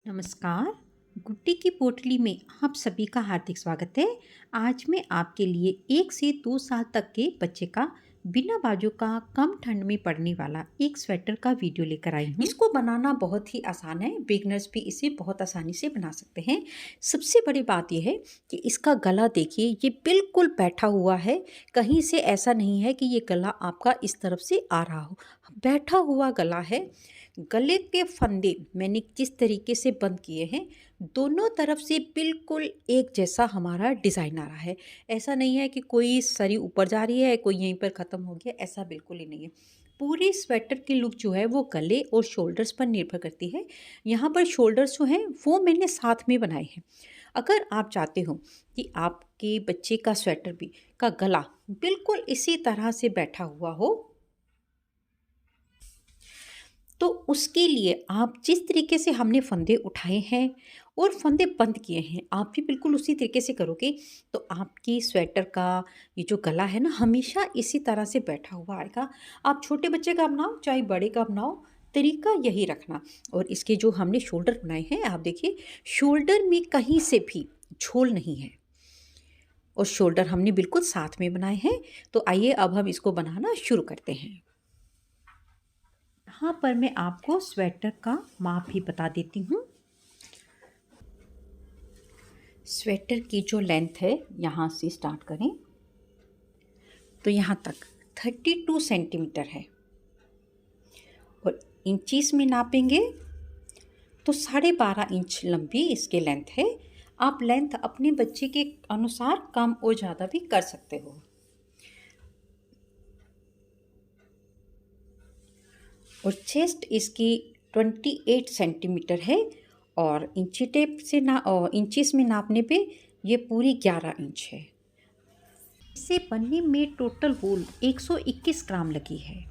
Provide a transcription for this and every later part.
नमस्कार। गुड्डी की पोटली में आप सभी का हार्दिक स्वागत है। आज मैं आपके लिए 1 से 2 साल तक के बच्चे का बिना बाजू का कम ठंड में पड़ने वाला एक स्वेटर का वीडियो लेकर आई हूँ। इसको बनाना बहुत ही आसान है, बिगनर्स भी इसे बहुत आसानी से बना सकते हैं। सबसे बड़ी बात यह है कि इसका गला देखिए, ये बिल्कुल बैठा हुआ है। कहीं से ऐसा नहीं है कि ये गला आपका इस तरफ से आ रहा हो, बैठा हुआ गला है। गले के फंदे मैंने जिस तरीके से बंद किए हैं, दोनों तरफ से बिल्कुल एक जैसा हमारा डिज़ाइन आ रहा है। ऐसा नहीं है कि कोई सरी ऊपर जा रही है, कोई यहीं पर ख़त्म हो गया, ऐसा बिल्कुल ही नहीं है। पूरी स्वेटर की लुक जो है वो गले और शोल्डर्स पर निर्भर करती है। यहाँ पर शोल्डर्स जो हैं वो मैंने साथ में बनाए हैं। अगर आप चाहते हो कि आपके बच्चे का स्वेटर भी का गला बिल्कुल इसी तरह से बैठा हुआ हो, तो उसके लिए आप जिस तरीके से हमने फंदे उठाए हैं और फंदे बंद किए हैं, आप भी बिल्कुल उसी तरीके से करोगे तो आपकी स्वेटर का ये जो गला है ना, हमेशा इसी तरह से बैठा हुआ आएगा। आप छोटे बच्चे का बनाओ चाहे बड़े का बनाओ, तरीका यही रखना। और इसके जो हमने शोल्डर बनाए हैं, आप देखिए शोल्डर में कहीं से भी झोल नहीं है और शोल्डर हमने बिल्कुल साथ में बनाए हैं। तो आइए अब हम इसको बनाना शुरू करते हैं। यहाँ पर मैं आपको स्वेटर का माप भी बता देती हूँ। स्वेटर की जो लेंथ है, यहाँ से स्टार्ट करें तो यहाँ तक 32 सेंटीमीटर है और इंचीस में नापेंगे तो 12.5 इंच लंबी इसकी लेंथ है। आप लेंथ अपने बच्चे के अनुसार कम और ज़्यादा भी कर सकते हो। और चेस्ट इसकी 28 सेंटीमीटर है और इंची टेप से इंचेस में नापने पे ये पूरी 11 इंच है। इसे बनने में टोटल वूल 121 ग्राम लगी है।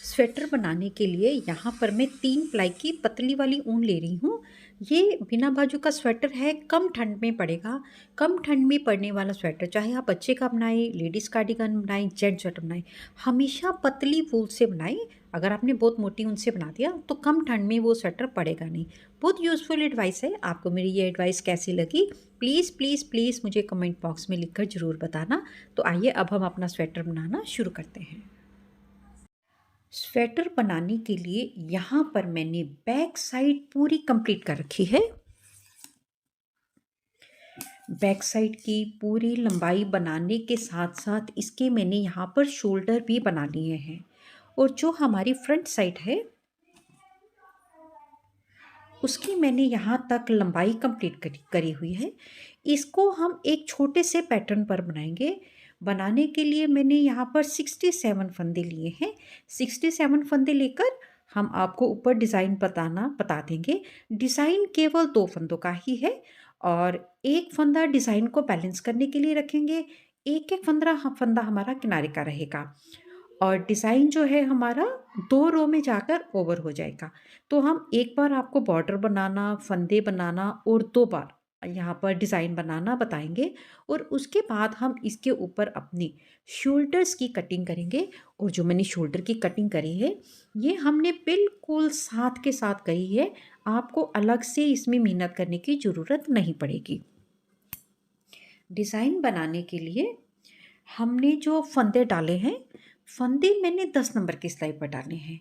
स्वेटर बनाने के लिए यहाँ पर मैं 3 प्लाई की पतली वाली ऊन ले रही हूँ। ये बिना बाजू का स्वेटर है, कम ठंड में पड़ेगा। कम ठंड में पड़ने वाला स्वेटर चाहे आप बच्चे का बनाएं, लेडीज़ कार्डिगन बनाएं, जेंट्स स्वेटर बनाएं, हमेशा पतली वूल से बनाएं। अगर आपने बहुत मोटी ऊन से बना दिया तो कम ठंड में वो स्वेटर पड़ेगा नहीं। बहुत यूज़फुल एडवाइस है। आपको मेरी ये एडवाइस कैसी लगी, प्लीज़ प्लीज़ प्लीज़ मुझे कमेंट बॉक्स में लिखकर ज़रूर बताना। तो आइए अब हम अपना स्वेटर बनाना शुरू करते हैं। स्वेटर बनाने के लिए यहाँ पर मैंने बैक साइड पूरी कंप्लीट कर रखी है। बैक साइड की पूरी लंबाई बनाने के साथ साथ इसके मैंने यहाँ पर शोल्डर भी बना लिए हैं। और जो हमारी फ्रंट साइड है उसकी मैंने यहाँ तक लंबाई कंप्लीट करी हुई है। इसको हम एक छोटे से पैटर्न पर बनाएंगे। बनाने के लिए मैंने यहाँ पर 67 फंदे लिए हैं। 67 फंदे लेकर हम आपको ऊपर डिज़ाइन बता देंगे। डिज़ाइन केवल 2 फंदों का ही है और एक फंदा डिज़ाइन को बैलेंस करने के लिए रखेंगे। एक एक फंदा हमारा किनारे का रहेगा और डिज़ाइन जो है हमारा 2 रो में जाकर ओवर हो जाएगा। तो हम एक बार आपको बॉर्डर बनाना, फंदे बनाना और 2 बार यहाँ पर डिज़ाइन बनाना बताएंगे और उसके बाद हम इसके ऊपर अपनी शोल्डर्स की कटिंग करेंगे। और जो मैंने शोल्डर की कटिंग करी है, ये हमने बिल्कुल साथ के साथ करी है। आपको अलग से इसमें मेहनत करने की ज़रूरत नहीं पड़ेगी। डिज़ाइन बनाने के लिए हमने जो फंदे डाले हैं, फंदे मैंने 10 नंबर की सिलाई पर डाले हैं।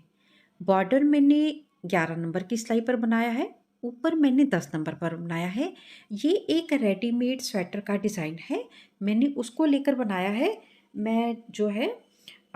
बॉर्डर मैंने 11 नंबर की सिलाई पर बनाया है, ऊपर मैंने 10 नंबर पर बनाया है। ये एक रेडीमेड स्वेटर का डिज़ाइन है, मैंने उसको लेकर बनाया है। मैं जो है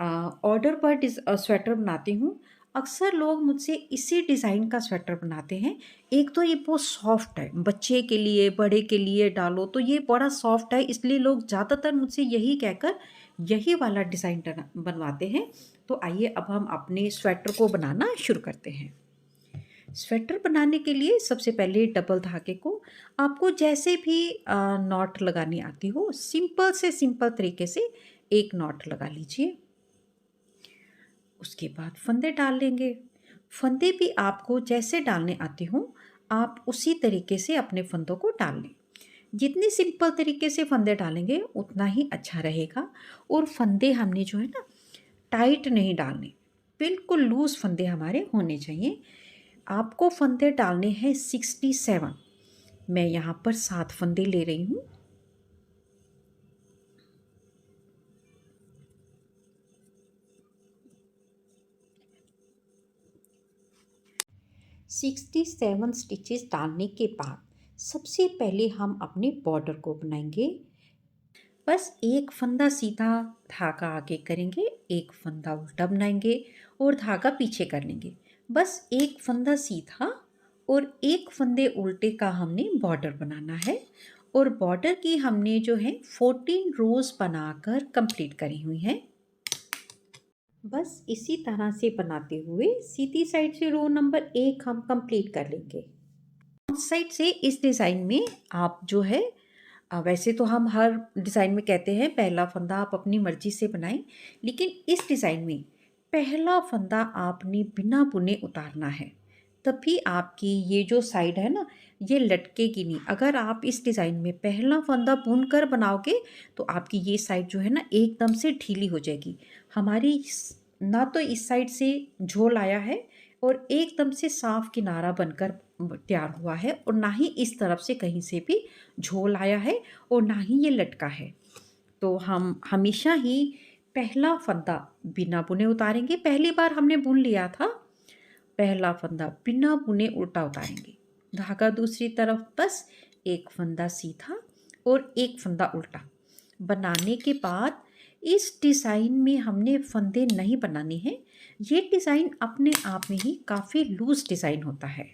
ऑर्डर पर स्वेटर बनाती हूँ। अक्सर लोग मुझसे इसी डिज़ाइन का स्वेटर बनाते हैं। एक तो ये बहुत सॉफ्ट है, बच्चे के लिए बड़े के लिए डालो तो ये बड़ा सॉफ्ट है, इसलिए लोग ज़्यादातर मुझसे यही कहकर यही वाला डिज़ाइन बनवाते हैं। तो आइए अब हम अपने स्वेटर को बनाना शुरू करते हैं। स्वेटर बनाने के लिए सबसे पहले डबल धागे को आपको जैसे भी नॉट लगानी आती हो, सिंपल से सिंपल तरीके से एक नॉट लगा लीजिए। उसके बाद फंदे डाल लेंगे। फंदे भी आपको जैसे डालने आते हों, आप उसी तरीके से अपने फंदों को डाल लें। जितनी सिंपल तरीके से फंदे डालेंगे उतना ही अच्छा रहेगा। और फंदे हमने जो है ना, टाइट नहीं डालने, बिल्कुल लूज़ फंदे हमारे होने चाहिए। आपको फंदे डालने हैं 67। मैं यहाँ पर 7 फंदे ले रही हूँ। सिक्सटी सेवन स्टिचेस डालने के बाद सबसे पहले हम अपने बॉर्डर को बनाएंगे। बस एक फंदा सीधा धागा आगे करेंगे, एक फंदा उल्टा बनाएंगे और धागा पीछे कर लेंगे। बस एक फंदा सीधा और एक फंदे उल्टे का हमने बॉर्डर बनाना है। और बॉर्डर की हमने जो है 14 रोज बनाकर कंप्लीट करी हुई हैं। बस इसी तरह से बनाते हुए सीधी साइड से रो नंबर 1 हम कंप्लीट कर लेंगे। साइड से इस डिज़ाइन में आप जो है वैसे तो हम हर डिज़ाइन में कहते हैं पहला फंदा आप अपनी मर्जी से बनाएं, लेकिन इस डिज़ाइन में पहला फंदा आपने बिना बुने उतारना है, तभी आपकी ये जो साइड है ना ये लटकेगी नहीं। अगर आप इस डिज़ाइन में पहला फंदा बुन कर बनाओगे तो आपकी ये साइड जो है ना एकदम से ढीली हो जाएगी। हमारी ना तो इस साइड से झोल आया है और एकदम से साफ किनारा बनकर तैयार हुआ है, और ना ही इस तरफ से कहीं से भी झोल आया है और ना ही ये लटका है। तो हम हमेशा ही पहला फंदा बिना बुने उतारेंगे। पहली बार हमने बुन लिया था, पहला फंदा बिना बुने उल्टा उतारेंगे, धागा दूसरी तरफ, बस एक फंदा सीधा और एक फंदा उल्टा बनाने के बाद इस डिज़ाइन में हमने फंदे नहीं बनाने हैं। ये डिज़ाइन अपने आप में ही काफ़ी लूज डिज़ाइन होता है।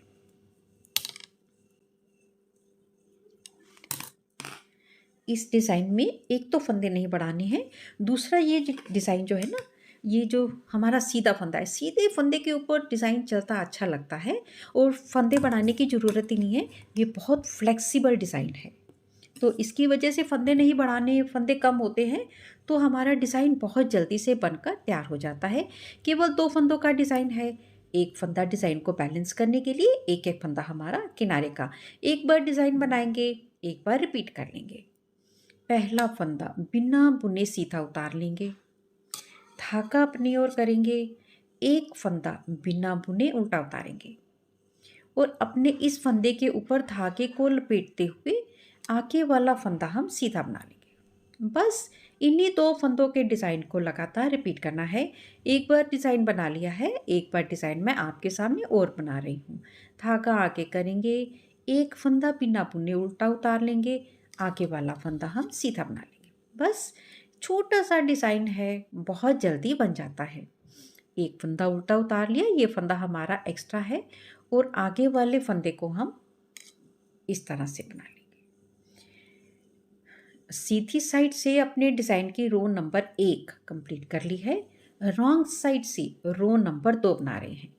इस डिज़ाइन में एक तो फंदे नहीं बढ़ाने हैं, दूसरा ये डिज़ाइन जो है ना, ये जो हमारा सीधा फंदा है, सीधे फंदे के ऊपर डिज़ाइन चलता अच्छा लगता है और फंदे बढ़ाने की ज़रूरत ही नहीं है। ये बहुत फ्लेक्सिबल डिज़ाइन है, तो इसकी वजह से फंदे नहीं बढ़ाने, फंदे कम होते हैं तो हमारा डिज़ाइन बहुत जल्दी से बनकर तैयार हो जाता है। केवल 2 फंदों का डिज़ाइन है, एक फंदा डिज़ाइन को बैलेंस करने के लिए, एक एक फंदा हमारा किनारे का। एक बार डिज़ाइन बनाएंगे, एक बार रिपीट कर लेंगे। पहला फंदा बिना बुने सीधा उतार लेंगे, धागा अपनी ओर करेंगे, एक फंदा बिना बुने उल्टा उतारेंगे और अपने इस फंदे के ऊपर धागे को लपेटते हुए आगे वाला फंदा हम सीधा बना लेंगे। बस इन्हीं 2 फंदों के डिज़ाइन को लगातार रिपीट करना है। एक बार डिज़ाइन बना लिया है, एक बार डिज़ाइन मैं आपके सामने और बना रही हूँ। धागा आगे करेंगे, एक फंदा बिना बुने उल्टा उतार लेंगे, आगे वाला फंदा हम सीधा बना लेंगे। बस छोटा सा डिज़ाइन है, बहुत जल्दी बन जाता है। एक फंदा उल्टा उतार लिया, ये फंदा हमारा एक्स्ट्रा है और आगे वाले फंदे को हम इस तरह से बना लेंगे। सीधी साइड से अपने डिज़ाइन की रो नंबर 1 कंप्लीट कर ली है। रॉन्ग साइड से रो नंबर 2 बना रहे हैं।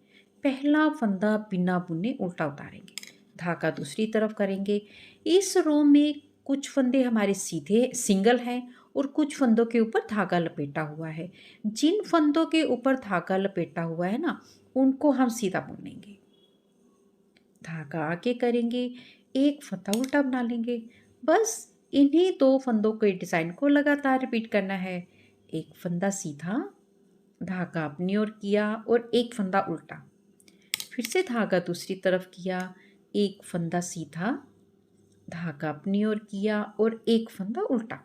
पहला फंदा बिना बुने उल्टा उतारेंगे, धागा दूसरी तरफ करेंगे। इस रो में कुछ फंदे हमारे सीधे सिंगल हैं और कुछ फंदों के ऊपर धागा लपेटा हुआ है। जिन फंदों के ऊपर धागा लपेटा हुआ है ना, उनको हम सीधा बुन लेंगे, धागा आगे करेंगे, एक फंदा उल्टा बना लेंगे। बस इन्हीं 2 फंदों के डिज़ाइन को लगातार रिपीट करना है। एक फंदा सीधा, धागा अपनी ओर किया और एक फंदा उल्टा, फिर से धागा दूसरी तरफ किया, एक फंदा सीधा, धागा अपनी ओर किया और एक फंदा उल्टा।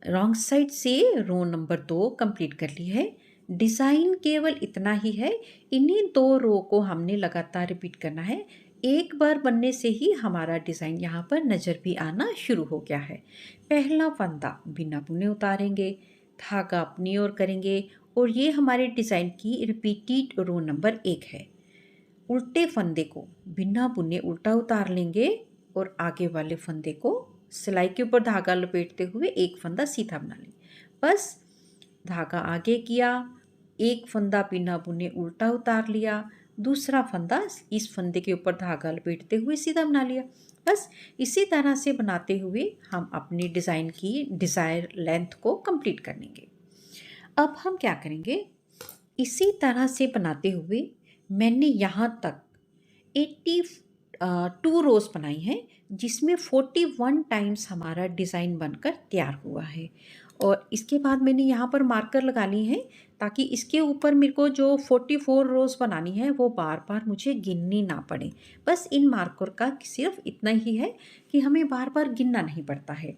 रॉन्ग साइड से रो नंबर 2 कंप्लीट कर ली है। डिज़ाइन केवल इतना ही है, इन्हीं 2 रो को हमने लगातार रिपीट करना है। एक बार बनने से ही हमारा डिज़ाइन यहाँ पर नज़र भी आना शुरू हो गया है। पहला फंदा बिना बुने उतारेंगे, धागा अपनी ओर करेंगे और ये हमारे डिज़ाइन की रिपीटेड रो नंबर 1 है। उल्टे फंदे को बिना बुने उल्टा उतार लेंगे और आगे वाले फंदे को सिलाई के ऊपर धागा लपेटते हुए एक फंदा सीधा बना लें। बस धागा आगे किया, एक फंदा बिना बुने उल्टा उतार लिया, दूसरा फंदा इस फंदे के ऊपर धागा लपेटते हुए सीधा बना लिया। बस इसी तरह से बनाते हुए हम अपनी डिज़ाइन की डिज़ायर लेंथ को कंप्लीट कर लेंगे। अब हम क्या करेंगे, इसी तरह से बनाते हुए मैंने यहाँ तक 82 रोज़ बनाई हैं, जिसमें 41 टाइम्स हमारा डिज़ाइन बनकर तैयार हुआ है। और इसके बाद मैंने यहाँ पर मार्कर लगा ली है ताकि इसके ऊपर मेरे को जो 44 रोज़ बनानी है वो बार-बार मुझे गिननी ना पड़े। बस इन मार्कर का सिर्फ इतना ही है कि हमें बार-बार गिनना नहीं पड़ता है।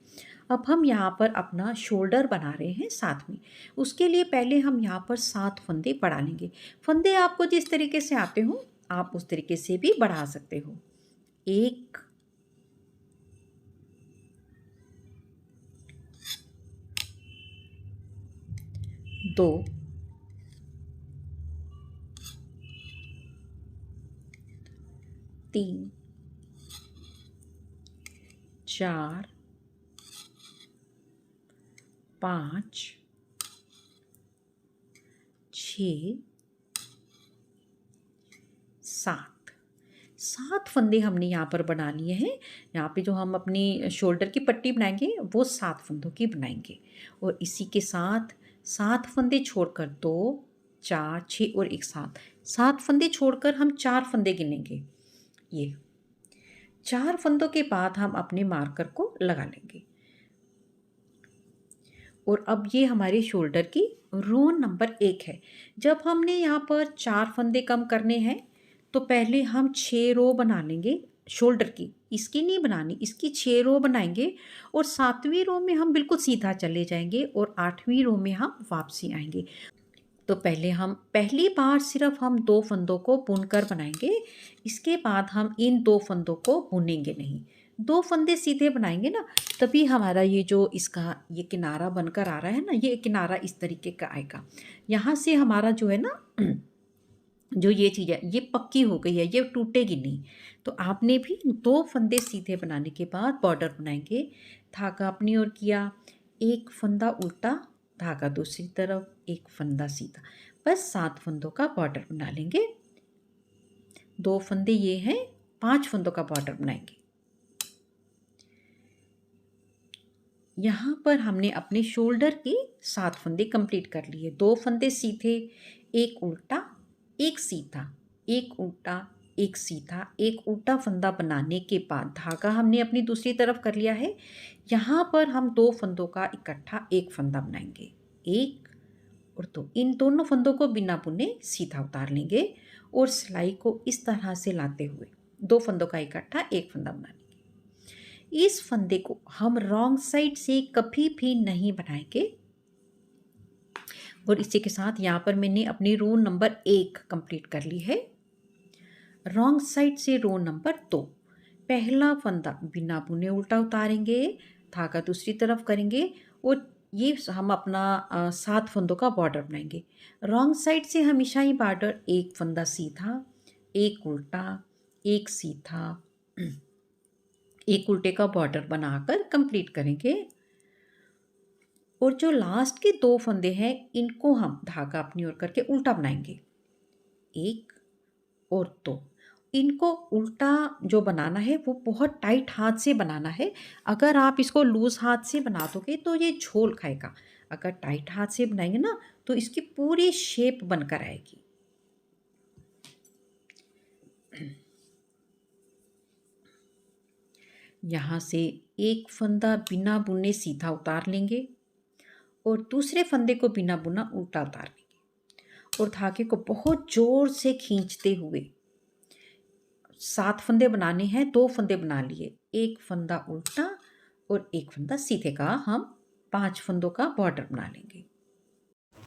अब हम यहाँ पर अपना शोल्डर बना रहे हैं साथ में। उसके लिए पहले हम यहाँ पर 7 फंदे बढ़ा लेंगे। फंदे आपको जिस तरीके से आते हों, आप उस तरीके से भी बढ़ा सकते हो। 1 2 3 4 5 6 7 7 फंदे हमने यहाँ पर बना लिए हैं। यहाँ पे जो हम अपनी शोल्डर की पट्टी बनाएंगे वो 7 फंदों की बनाएंगे और इसी के साथ 7 फंदे छोड़कर 2 4 6 और एक 7 फंदे छोड़कर हम 4 फंदे गिनेंगे। ये 4 फंदों के बाद हम अपने मार्कर को लगा लेंगे और अब ये हमारे शोल्डर की रो नंबर 1 है। जब हमने यहाँ पर 4 फंदे कम करने हैं तो पहले हम 6 रो बना लेंगे शोल्डर की, इसकी नहीं बनानी, इसकी 6 रो बनाएंगे और 7वीं रो में हम बिल्कुल सीधा चले जाएंगे और 8वीं रो में हम वापसी आएंगे। तो पहले हम पहली बार सिर्फ हम 2 फंदों को बुनकर बनाएंगे, इसके बाद हम इन 2 फंदों को बुनेंगे नहीं। 2 फंदे सीधे बनाएंगे ना, तभी हमारा ये जो इसका ये किनारा बनकर आ रहा है ना, ये किनारा इस तरीके का आएगा। यहाँ से हमारा जो है ना जो ये चीज़ है ये पक्की हो गई है, ये टूटेगी नहीं। तो आपने भी 2 फंदे सीधे बनाने के बाद बॉर्डर बनाएंगे। धागा अपनी ओर किया, एक फंदा उल्टा, धागा दूसरी तरफ, एक फंदा सीधा, बस 7 फंदों का बॉर्डर बना लेंगे। 2 फंदे ये हैं, 5 फंदों का बॉर्डर बनाएंगे। यहाँ पर हमने अपने शोल्डर के 7 फंदे कंप्लीट कर लिए। 2 फंदे सीधे, एक उल्टा, एक सीधा, एक उल्टा, एक सीधा, एक उल्टा फंदा बनाने के बाद धागा हमने अपनी दूसरी तरफ कर लिया है। यहाँ पर हम 2 फंदों का इकट्ठा एक फंदा बनाएंगे, 1 और 2। इन दोनों फंदों को बिना बुने सीधा उतार लेंगे और सिलाई को इस तरह से लाते हुए 2 फंदों का इकट्ठा एक फंदा बना लेंगे। इस फंदे को हम रॉन्ग साइड से कभी भी नहीं बनाएंगे और इसी के साथ यहाँ पर मैंने अपनी रो नंबर 1 कंप्लीट कर ली है। रॉन्ग साइड से रो नंबर 2, पहला फंदा बिना बुने उल्टा उतारेंगे, धागा दूसरी तरफ करेंगे और ये हम अपना 7 फंदों का बॉर्डर बनाएंगे। रॉन्ग साइड से हमेशा ही बॉर्डर, एक फंदा सीधा, एक उल्टा, एक सीधा, एक उल्टे का बॉर्डर बनाकर कंप्लीट करेंगे। और जो लास्ट के 2 फंदे हैं इनको हम धागा अपनी ओर करके उल्टा बनाएंगे, 1 और 2। इनको उल्टा जो बनाना है वो बहुत टाइट हाथ से बनाना है। अगर आप इसको लूज हाथ से बना दोगे तो ये झोल खाएगा। अगर टाइट हाथ से बनाएंगे ना तो इसकी पूरी शेप बनकर आएगी। यहाँ से एक फंदा बिना बुने सीधा उतार लेंगे और दूसरे फंदे को बिना बुना उल्टा उतार लेंगे और धागे को बहुत जोर से खींचते हुए 7 फंदे बनाने हैं, 2 फंदे बना लिए, एक फंदा उल्टा और एक फंदा सीधे का हम 5 फंदों का बॉर्डर बना लेंगे।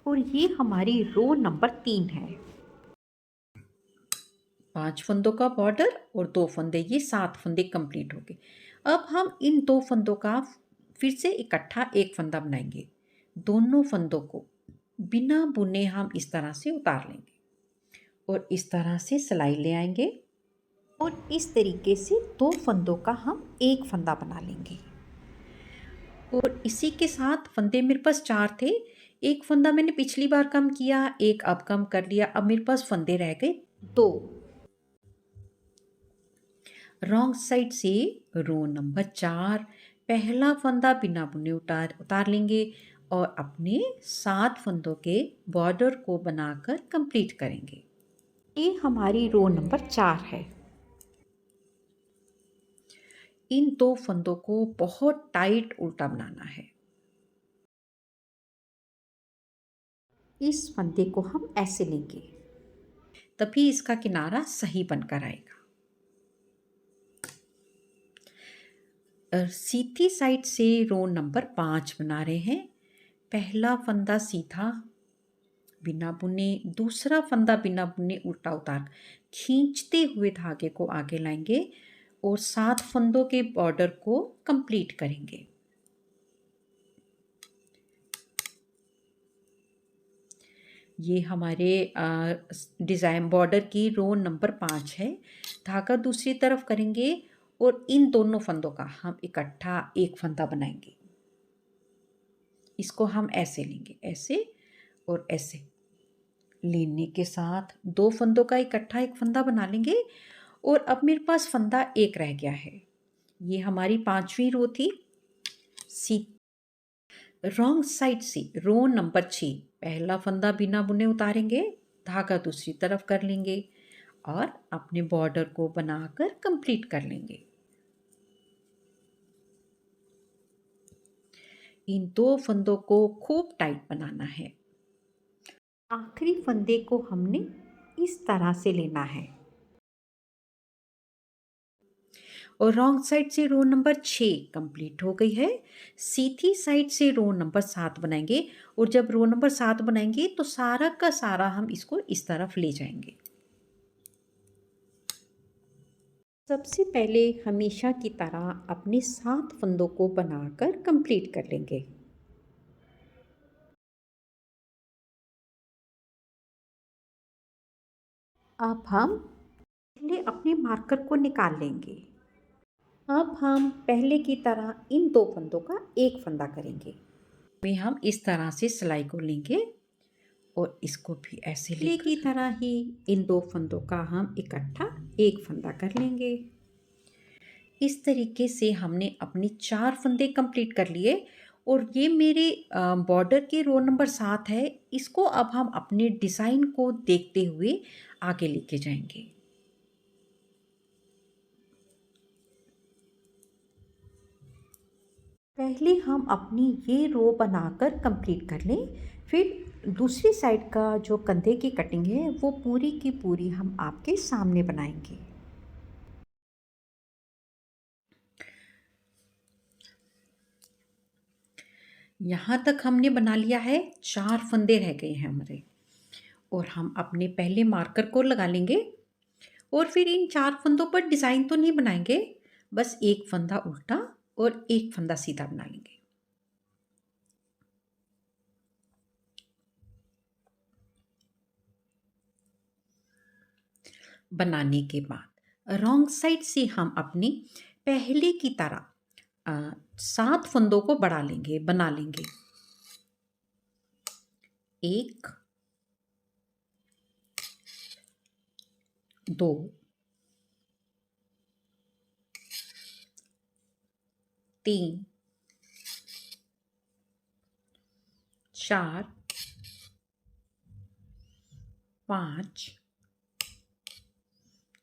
और ये हमारी रो नंबर 3 है। 5 फंदों का बॉर्डर और 2 फंदे, ये 7 फंदे कंप्लीट हो गए। अब हम इन 2 फंदों का फिर से इकट्ठा एक फंदा बनाएंगे। दोनों फंदों को बिना बुने हम इस तरह से उतार लेंगे और इस तरह से सिलाई ले आएंगे और इस तरीके से 2 फंदों का हम एक फंदा बना लेंगे। और इसी के साथ फंदे मेरे पास 4 थे, एक फंदा मैंने पिछली बार कम किया, एक अब कम कर लिया। अब मेरे पास फंदे रह गए 2। रॉन्ग साइड से रो नंबर 4, पहला फंदा बिना बुने उतार लेंगे और अपने 7 फंदों के बॉर्डर को बनाकर कंप्लीट करेंगे। ये हमारी रो नंबर 4 है। इन 2 फंदों को बहुत टाइट उल्टा बनाना है। इस फंदे को हम ऐसे लेंगे, तभी इसका किनारा सही बनकर आएगा। सीधी साइड से रो नंबर 5 बना रहे हैं। पहला फंदा सीधा बिना बुने, दूसरा फंदा बिना बुने उल्टा उतार खींचते हुए धागे को आगे लाएंगे और 7 फंदों के बॉर्डर को कंप्लीट करेंगे। ये हमारे डिज़ाइन बॉर्डर की रो नंबर 5 है। धागा दूसरी तरफ करेंगे और इन दोनों फंदों का हम इकट्ठा एक फंदा बनाएंगे। इसको हम ऐसे लेंगे, ऐसे और ऐसे लेने के साथ 2 फंदों का इकट्ठा एक फंदा बना लेंगे। और अब मेरे पास फंदा एक रह गया है। ये हमारी 5वीं रो थी। रॉन्ग साइड से रो नंबर 6 पहला फंदा बिना बुने उतारेंगे, धागा दूसरी तरफ कर लेंगे और अपने बॉर्डर को बनाकर कंप्लीट कर लेंगे। इन 2 फंदों को खूब टाइट बनाना है। आखिरी फंदे को हमने इस तरह से लेना है और रॉन्ग साइड से रो नंबर 6 कंप्लीट हो गई है। सीधी साइड से रो नंबर 7 बनाएंगे और जब रो नंबर 7 बनाएंगे तो सारा का सारा हम इसको इस तरफ ले जाएंगे। सबसे पहले हमेशा की तरह अपने 7 फंदों को बनाकर कंप्लीट कर लेंगे। अब हम पहले अपने मार्कर को निकाल लेंगे। अब हम पहले की तरह इन 2 फंदों का एक फंदा करेंगे। में हम इस तरह से सिलाई को लेंगे और इसको भी ऐसे पहले की तरह ही इन 2 फंदों का हम इकट्ठा एक फंदा कर लेंगे। इस तरीके से हमने अपनी 4 फंदे कंप्लीट कर लिए और ये मेरे बॉर्डर के रो नंबर 7 है। इसको अब हम अपने डिज़ाइन को देखते हुए आगे लेके जाएंगे। पहले हम अपनी ये रो बनाकर कंप्लीट कर लें, फिर दूसरी साइड का जो कंधे की कटिंग है वो पूरी की पूरी हम आपके सामने बनाएंगे। यहाँ तक हमने बना लिया है, 4 फंदे रह गए हैं हमारे और हम अपने पहले मार्कर को लगा लेंगे और फिर इन 4 फंदों पर डिज़ाइन तो नहीं बनाएंगे, बस एक फंदा उल्टा और एक फंदा सीधा बना लेंगे। बनाने के बाद रॉन्ग साइड से हम अपनी पहले की तरह 7 फंदों को बढ़ा लेंगे, बना लेंगे। 1 2 3 4 5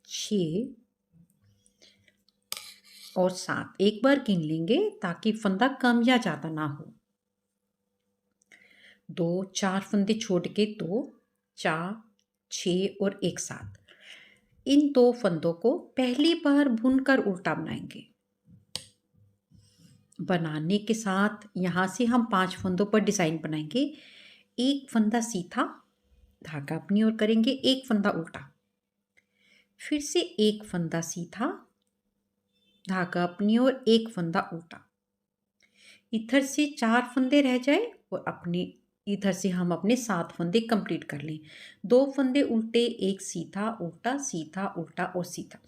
6 और 7। एक बार गिन लेंगे ताकि फंदा कम या ज़्यादा ना हो। 2 4 फंदे छोड़ के 2 4 6 और एक 7। इन 2 फंदों को पहली बार बुनकर उल्टा बनाएंगे। बनाने के साथ यहाँ से हम 5 फंदों पर डिज़ाइन बनाएंगे। एक फंदा सीधा, धागा अपनी ओर करेंगे, एक फंदा उल्टा, फिर से एक फंदा सीधा, धागा अपनी ओर, एक फंदा उल्टा। इधर से 4 फंदे रह जाए और अपने इधर से हम अपने 7 फंदे कंप्लीट कर लें। 2 फंदे उल्टे, एक सीधा उल्टा, सीधा उल्टा और सीधा,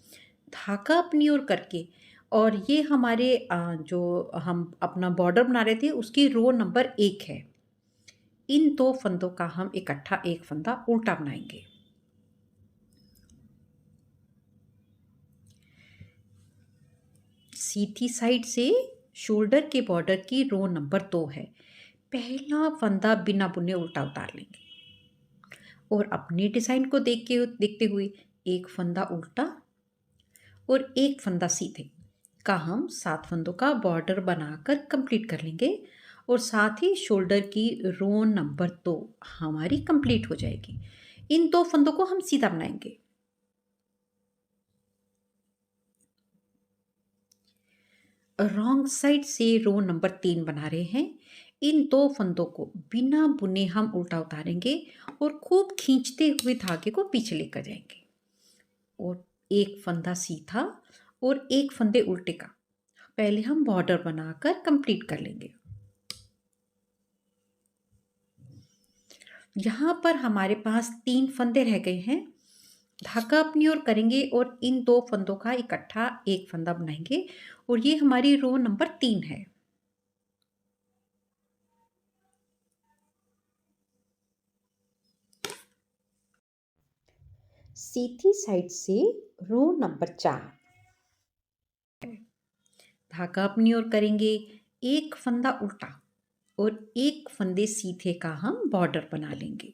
धागा अपनी ओर करके। और ये हमारे जो हम अपना बॉर्डर बना रहे थे उसकी रो नंबर 1 है। इन 2 फंदों का हम इकट्ठा एक फंदा उल्टा बनाएंगे। सीधी साइड से शोल्डर के बॉर्डर की रो नंबर 2 है। पहला फंदा बिना बुने उल्टा उतार लेंगे और अपने डिज़ाइन को देखते हुए एक फंदा उल्टा और एक फंदा सीधे का हम 7 फंदों का बॉर्डर बनाकर कंप्लीट कर लेंगे और साथ ही शोल्डर की रो नंबर 2 हमारी कंप्लीट हो जाएगी। इन 2 फंदों को हम सीधा बनाएंगे। रॉन्ग साइड से रो नंबर 3 बना रहे हैं। इन 2 फंदों को बिना बुने हम उल्टा उतारेंगे और खूब खींचते हुए धागे को पीछे लेकर जाएंगे और एक फंदा सीधा और एक फंदे उल्टे का पहले हम बॉर्डर बनाकर कंप्लीट कर लेंगे। यहाँ पर हमारे पास 3 फंदे रह गए हैं। धागा अपनी ओर करेंगे और इन 2 फंदों का इकट्ठा एक फंदा बनाएंगे और ये हमारी रो नंबर 3 है। सीधी साइड से रो नंबर 4 धागा अपनी ओर करेंगे, एक फंदा उल्टा और एक फंदे सीधे का हम बॉर्डर बना लेंगे।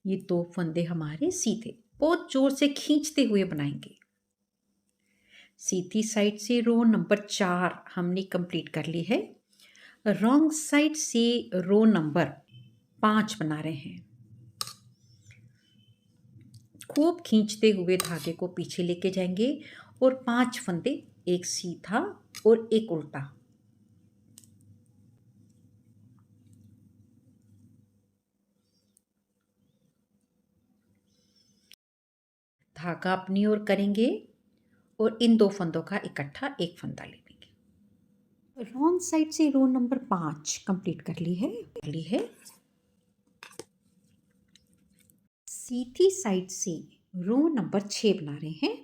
ये 2 फंदे हमारे सीधे बहुत जोर से खींचते हुए बनाएंगे। सीधी साइड से रो नंबर 4 हमने कंप्लीट कर ली है। रॉन्ग साइड से रो नंबर 5 बना रहे हैं। खूब खींचते हुए धागे को पीछे लेके जाएंगे और 5 फंदे, एक सीधा और एक उल्टा। धागा अपनी ओर करेंगे और इन 2 फंदों का इकट्ठा एक फंदा ले लेंगे। रॉन्ग साइड से रो नंबर 5 कंप्लीट कर ली है। सीधी साइड से रो नंबर 6 बना रहे हैं।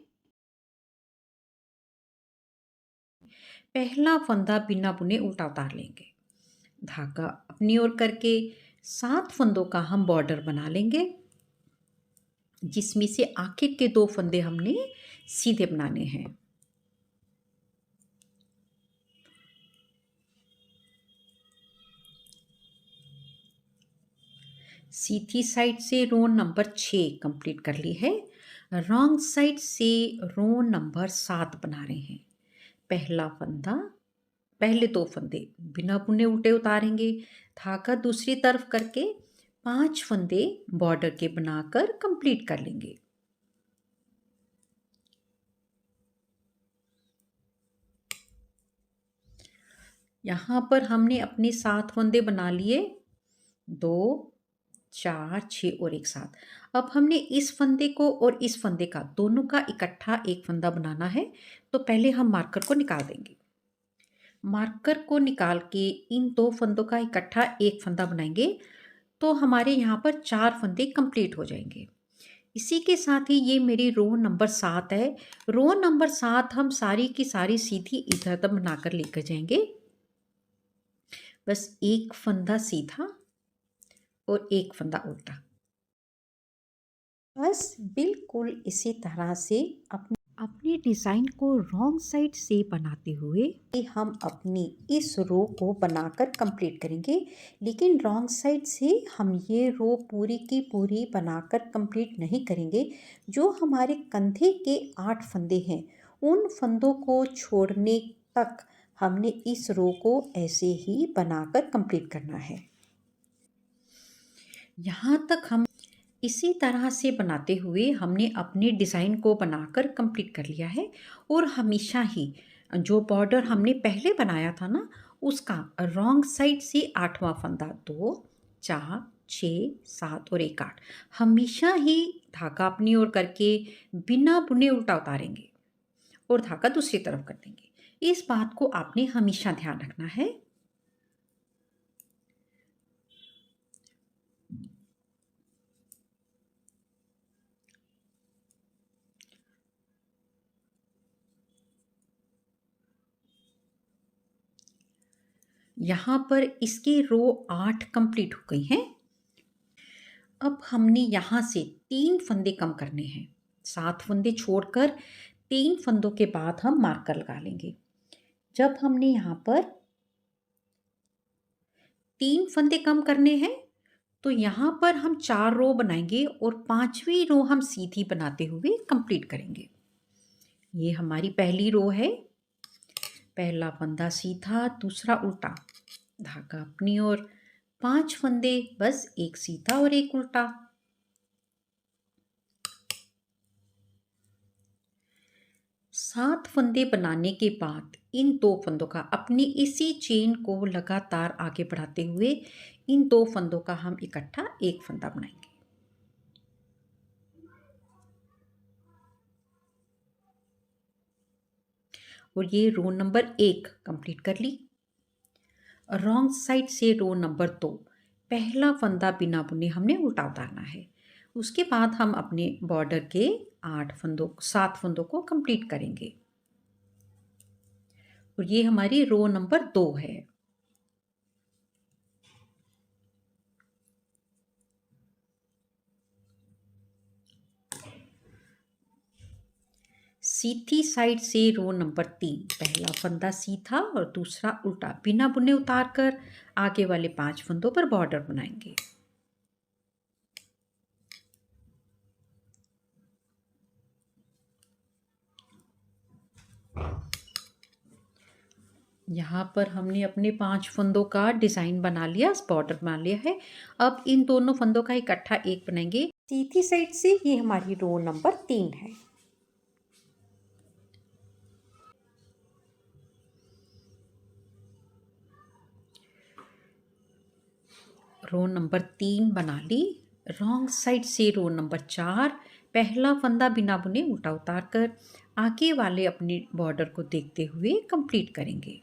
पहला फंदा बिना बुने उल्टा उतार लेंगे। धागा अपनी ओर करके 7 फंदों का हम बॉर्डर बना लेंगे, जिसमें से आखिर के 2 फंदे हमने सीधे बनाने हैं। सीधी साइड से रो नंबर 6 कंप्लीट कर ली है। रॉन्ग साइड से रो नंबर 7 बना रहे हैं। पहला फंदा, पहले 2 फंदे बिना बुने उल्टे उतारेंगे। धागा दूसरी तरफ करके 5 फंदे बॉर्डर के बनाकर कंप्लीट कर लेंगे। यहाँ पर हमने अपने 7 फंदे बना लिए, 2, 4, 6 और एक साथ। अब हमने इस फंदे को और इस फंदे का दोनों का इकट्ठा एक फंदा बनाना है, तो पहले हम मार्कर को निकाल देंगे। मार्कर को निकाल के इन 2 फंदों का इकट्ठा एक फंदा बनाएंगे, तो हमारे यहाँ पर 4 फंदे कंप्लीट हो जाएंगे। इसी के साथ ही ये मेरी रो नंबर 7 है। रो नंबर 7 हम सारी की सारी सीधी इधर तक बनाकर लेकर जाएंगे। बस एक फंदा सीधा और एक फंदा उल्टा। बस बिल्कुल इसी तरह से अपने डिज़ाइन को रॉन्ग साइड से बनाते हुए हम अपनी इस रो को बनाकर कंप्लीट करेंगे। लेकिन रॉन्ग साइड से हम ये रो पूरी की पूरी बनाकर कंप्लीट नहीं करेंगे। जो हमारे कंधे के 8 फंदे हैं, उन फंदों को छोड़ने तक हमने इस रो को ऐसे ही बनाकर कंप्लीट करना है। यहाँ तक हम इसी तरह से बनाते हुए हमने अपने डिज़ाइन को बनाकर कंप्लीट कर लिया है। और हमेशा ही जो बॉर्डर हमने पहले बनाया था ना, उसका रॉन्ग साइड से 8वां फंदा, 2, 4, 6, 7 और एक 8 हमेशा ही धागा अपनी ओर करके बिना बुने उल्टा उतारेंगे और धागा दूसरी तरफ कर देंगे। इस बात को आपने हमेशा ध्यान रखना है। यहाँ पर इसकी रो 8 कंप्लीट हो गई हैं। अब हमने यहाँ से 3 फंदे कम करने हैं। 7 फंदे छोड़कर 3 फंदों के बाद हम मार्कर लगा लेंगे। जब हमने यहाँ पर 3 फंदे कम करने हैं, तो यहाँ पर हम 4 रो बनाएंगे और 5वीं रो हम सीधी बनाते हुए कंप्लीट करेंगे। ये हमारी पहली रो है। पहला फंदा सीधा, दूसरा उल्टा, धागा अपनी ओर, 5 फंदे, बस एक सीधा और एक उल्टा। सात फंदे बनाने के बाद इन दो फंदों का अपनी इसी चेन को लगातार आगे बढ़ाते हुए इन दो फंदों का हम इकट्ठा एक फंदा बनाएंगे। और ये रो नंबर 1 कंप्लीट कर ली। रॉन्ग साइड से रो नंबर 2, पहला फंदा बिना बुने हमने उल्टा उतारना है। उसके बाद हम अपने बॉर्डर के 7 फंदों को कंप्लीट करेंगे। और ये हमारी रो नंबर 2 है। सीधी साइड से रो नंबर 3, पहला फंदा सीधा और दूसरा उल्टा, बिना बुने उतार कर आगे वाले 5 फंदों पर बॉर्डर बनाएंगे। यहाँ पर हमने अपने 5 फंदों का डिज़ाइन बना लिया, बॉर्डर बना लिया है। अब इन दोनों फंदों का इकट्ठा एक बनाएंगे। सीधी साइड से ये हमारी रो नंबर 3 है। रो नंबर 3 बना ली। रॉन्ग साइड से रो नंबर 4, पहला फंदा बिना बुने उल्टा उतार कर आगे वाले अपने बॉर्डर को देखते हुए कंप्लीट करेंगे।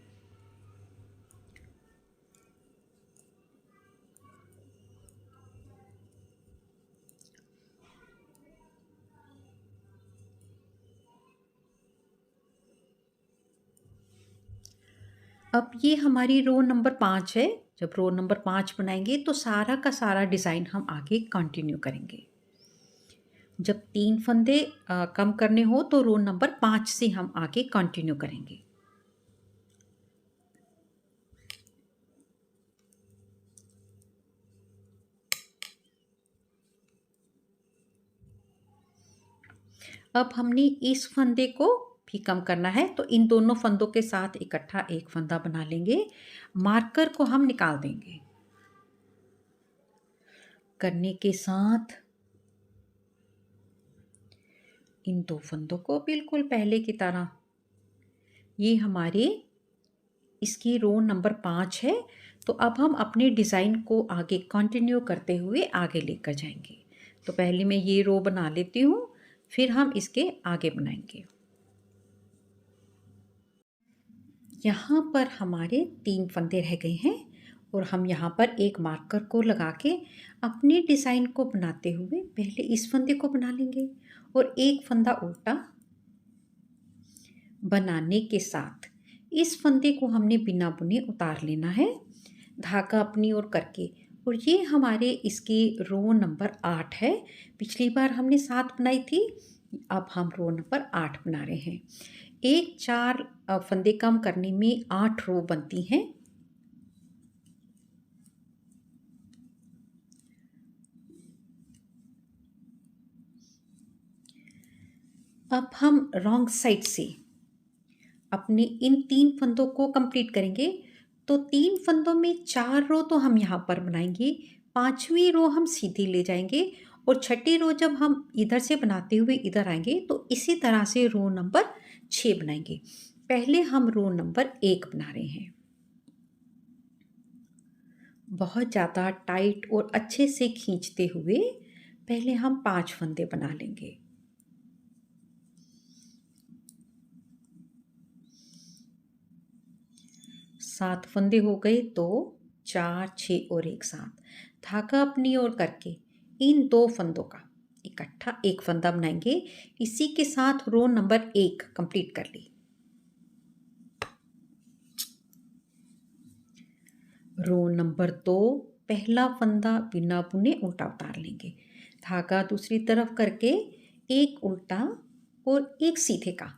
अब ये हमारी रो नंबर 5 है। जब रो नंबर 5 बनाएंगे तो सारा का सारा डिज़ाइन हम आगे कंटिन्यू करेंगे। जब 3 फंदे कम करने हो तो रो नंबर 5 से हम आगे कंटिन्यू करेंगे। अब हमने इस फंदे को भी कम करना है, तो इन दोनों फंदों के साथ इकट्ठा एक फंदा बना लेंगे। मार्कर को हम निकाल देंगे। करने के साथ इन दो फंदों को बिल्कुल पहले की तरह, ये हमारे इसकी रो नंबर 5 है। तो अब हम अपने डिज़ाइन को आगे कंटिन्यू करते हुए आगे लेकर जाएंगे। तो पहले मैं ये रो बना लेती हूँ, फिर हम इसके आगे बनाएंगे। यहाँ पर हमारे 3 फंदे रह गए हैं और हम यहाँ पर एक मार्कर को लगा के अपने डिज़ाइन को बनाते हुए पहले इस फंदे को बना लेंगे और एक फंदा उल्टा बनाने के साथ इस फंदे को हमने बिना बुने उतार लेना है, धागा अपनी ओर करके। और ये हमारे इसकी रो नंबर 8 है। पिछली बार हमने 7 बनाई थी, अब हम रो नंबर 8 बना रहे हैं। एक 4 फंदे कम करने में 8 रो बनती हैं। अब हम रॉन्ग साइड से अपने इन 3 फंदों को कंप्लीट करेंगे। तो 3 फंदों में 4 रो तो हम यहाँ पर बनाएंगे, 5वीं रो हम सीधी ले जाएंगे और छठी रो जब हम इधर से बनाते हुए इधर आएंगे तो इसी तरह से रो नंबर 6 बनाएंगे। पहले हम रो नंबर 1 बना रहे हैं। बहुत ज़्यादा टाइट और अच्छे से खींचते हुए पहले हम 5 फंदे बना लेंगे। सात फंदे हो गए, तो 4, 6 और एक साथ धागा अपनी ओर करके इन 2 फंदों का इकट्ठा एक फंदा बनाएंगे। इसी के साथ रो नंबर 1 कंप्लीट कर ली। रो नंबर 2, पहला फंदा बिना बुने उल्टा उतार लेंगे, धागा दूसरी तरफ करके एक उल्टा और एक सीधे का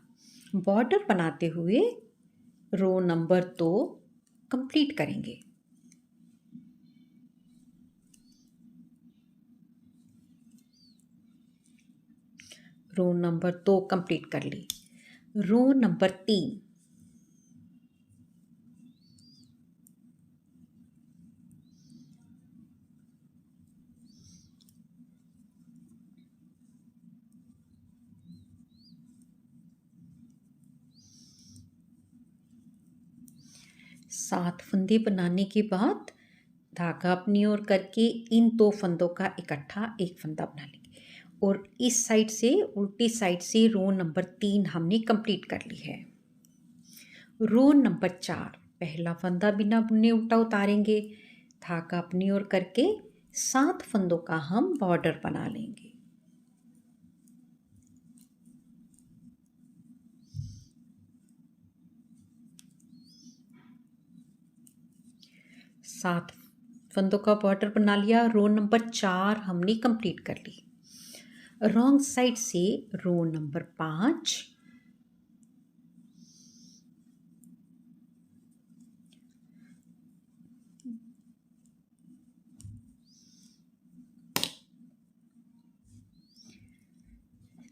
बॉर्डर बनाते हुए रो नंबर 2 कंप्लीट करेंगे। रो नंबर 2 कंप्लीट कर ली। रो नंबर 3। 7 फंदे बनाने के बाद धागा अपनी ओर करके इन 2 फंदों का इकट्ठा एक फंदा बना लेंगे और इस साइड से उल्टी साइड से रो नंबर 3 हमने कंप्लीट कर ली है। रो नंबर 4 पहला फंदा बिना बुने उल्टा उतारेंगे, धागा अपनी ओर करके 7 फंदों का हम बॉर्डर बना लेंगे। सात फंदों का बॉर्डर बना लिया। रो नंबर 4 हमने कंप्लीट कर ली। रॉन्ग साइड से रो नंबर 5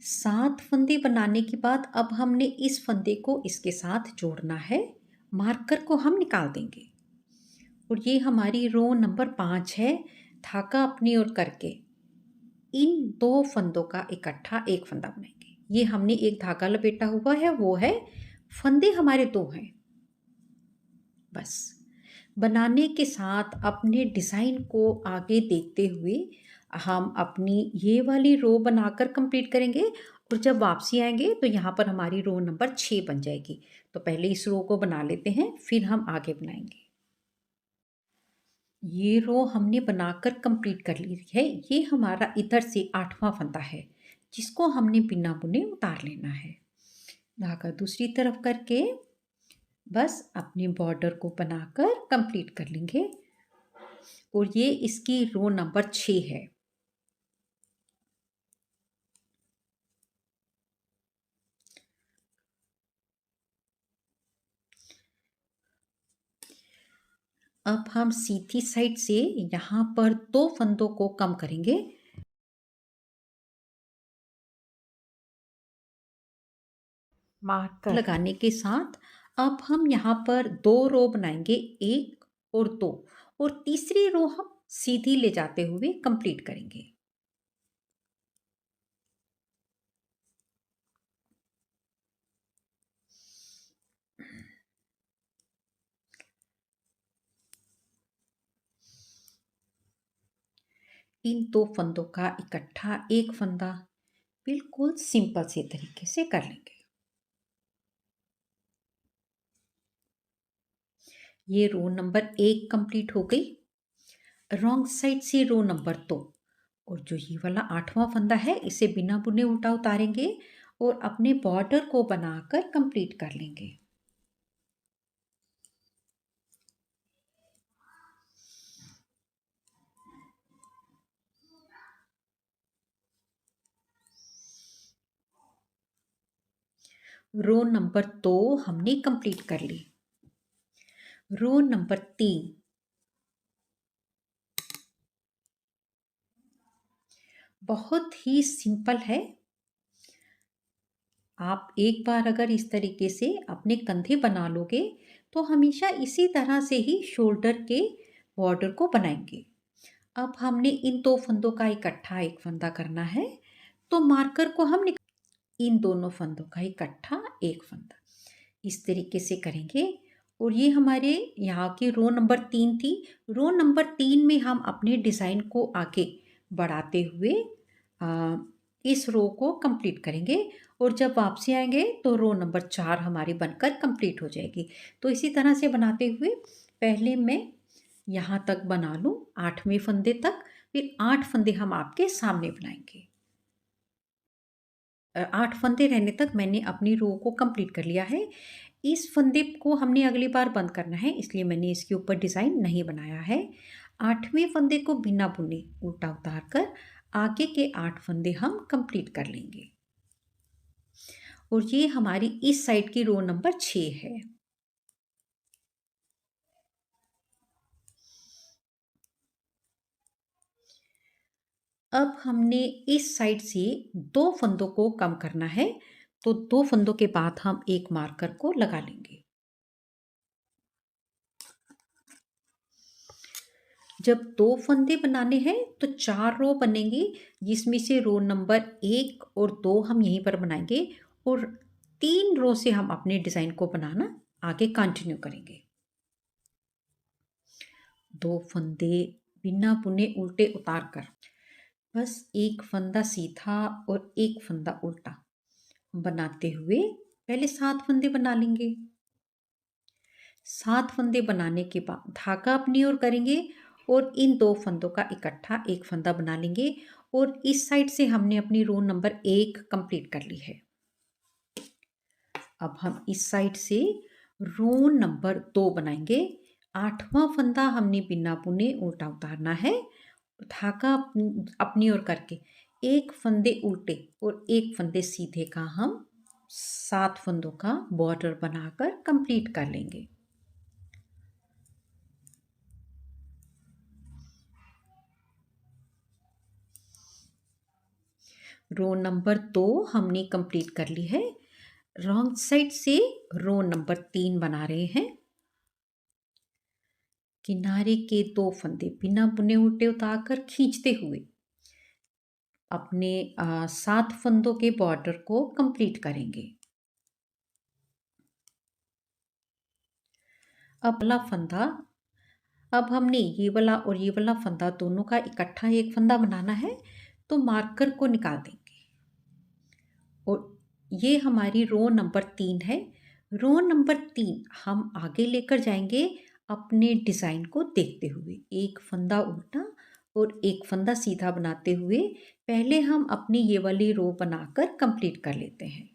7 फंदे बनाने के बाद अब हमने इस फंदे को इसके साथ जोड़ना है। मार्कर को हम निकाल देंगे और ये हमारी रो नंबर 5 है। धागा अपनी ओर करके इन 2 फंदों का इकट्ठा एक फंदा बनाएंगे। ये हमने एक धागा लपेटा हुआ है, वो है, फंदे हमारे 2 हैं। बस बनाने के साथ अपने डिज़ाइन को आगे देखते हुए हम अपनी ये वाली रो बनाकर कंप्लीट करेंगे और जब वापसी आएंगे तो यहाँ पर हमारी रो नंबर 6 बन जाएगी। तो पहले इस रो को बना लेते हैं, फिर हम आगे बनाएंगे। ये रो हमने बनाकर कंप्लीट कर ली है। ये हमारा इधर से 8वां फंदा है जिसको हमने बिना बुने उतार लेना है। धागा दूसरी तरफ करके बस अपने बॉर्डर को बनाकर कंप्लीट कर लेंगे और ये इसकी रो नंबर 6 है। अब हम सीधी साइड से यहाँ पर 2 फंदों को कम करेंगे। मार्कर लगाने के साथ अब हम यहाँ पर 2 रो बनाएंगे, 1 और 2, और तीसरी रो हम सीधी ले जाते हुए कंप्लीट करेंगे। इन 2 फंदों का इकट्ठा एक फंदा बिल्कुल सिंपल से तरीके से कर लेंगे। ये रो नंबर 1 कंप्लीट हो गई। रॉन्ग साइड से रो नंबर 2 और जो ये वाला 8वां फंदा है इसे बिना बुने उल्टा उतारेंगे और अपने बॉर्डर को बनाकर कंप्लीट कर लेंगे। रो नंबर 2 हमने कंप्लीट कर ली। रो नंबर 3 बहुत ही सिंपल है। आप एक बार अगर इस तरीके से अपने कंधे बना लोगे तो हमेशा इसी तरह से ही शोल्डर के बॉर्डर को बनाएंगे। अब हमने इन 2 फंदों का इकट्ठा एक फंदा करना है, तो मार्कर को हम इन दोनों फंदों का इकट्ठा एक फंदा इस तरीके से करेंगे और ये हमारे यहाँ की रो नंबर 3 थी। रो नंबर 3 में हम अपने डिज़ाइन को आगे बढ़ाते हुए इस रो को कंप्लीट करेंगे और जब वापसी आएंगे तो रो नंबर 4 हमारी बनकर कंप्लीट हो जाएगी। तो इसी तरह से बनाते हुए पहले मैं यहाँ तक बना लूँ 8वें फंदे तक, फिर 8 फंदे हम आपके सामने बनाएंगे। 8 फंदे रहने तक मैंने अपनी रो को कंप्लीट कर लिया है। इस फंदे को हमने अगली बार बंद करना है, इसलिए मैंने इसके ऊपर डिज़ाइन नहीं बनाया है। 8वें फंदे को बिना बुने उल्टा उतार कर आगे के 8 फंदे हम कंप्लीट कर लेंगे और ये हमारी इस साइड की रो नंबर 6 है। अब हमने इस साइड से 2 फंदों को कम करना है, तो 2 फंदों के बाद हम एक मार्कर को लगा लेंगे। जब 2 फंदे बनाने हैं तो 4 रो बनेंगी, जिसमें से रो नंबर 1 और 2 हम यहीं पर बनाएंगे और 3 रो से हम अपने डिज़ाइन को बनाना आगे कंटिन्यू करेंगे। 2 फंदे बिना बुने उल्टे उतार कर बस एक फंदा सीधा और एक फंदा उल्टा बनाते हुए पहले 7 फंदे बना लेंगे। 7 फंदे बनाने के बाद धागा अपनी ओर करेंगे और इन 2 फंदों का इकट्ठा एक फंदा बना लेंगे और इस साइड से हमने अपनी रो नंबर 1 कंप्लीट कर ली है। अब हम इस साइड से रो नंबर 2 बनाएंगे। 8वां फंदा हमने बिना बुने उल्टा उतारना है। धागा अपनी ओर करके एक फंदे उल्टे और एक फंदे सीधे का हम 7 फंदों का बॉर्डर बनाकर कंप्लीट कर लेंगे। रो नंबर 2 हमने कंप्लीट कर ली है। रॉन्ग साइड से रो नंबर 3 बना रहे हैं। किनारे के 2 फंदे बिना बुने उल्टे उतारकर खींचते हुए अपने 7 फंदों के बॉर्डर को कंप्लीट करेंगे। अब वाला फंदा, अब हमने ये वाला और ये वाला फंदा दोनों का इकट्ठा एक फंदा बनाना है, तो मार्कर को निकाल देंगे और ये हमारी रो नंबर 3 है। रो नंबर 3 हम आगे लेकर जाएंगे अपने डिज़ाइन को देखते हुए, एक फंदा उल्टा और एक फंदा सीधा बनाते हुए पहले हम अपनी ये वाली रो बनाकर कंप्लीट कर लेते हैं।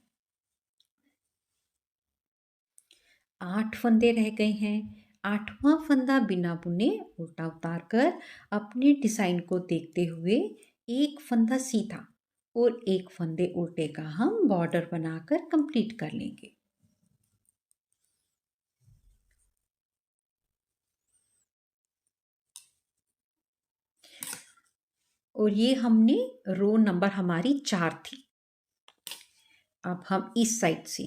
8 फंदे रह गए हैं। 8वां फंदा बिना बुने उल्टा उतार कर अपने डिज़ाइन को देखते हुए एक फंदा सीधा और एक फंदे उल्टे का हम बॉर्डर बनाकर कंप्लीट कर लेंगे। और ये हमने रो नंबर हमारी 4 थी। अब हम इस साइड से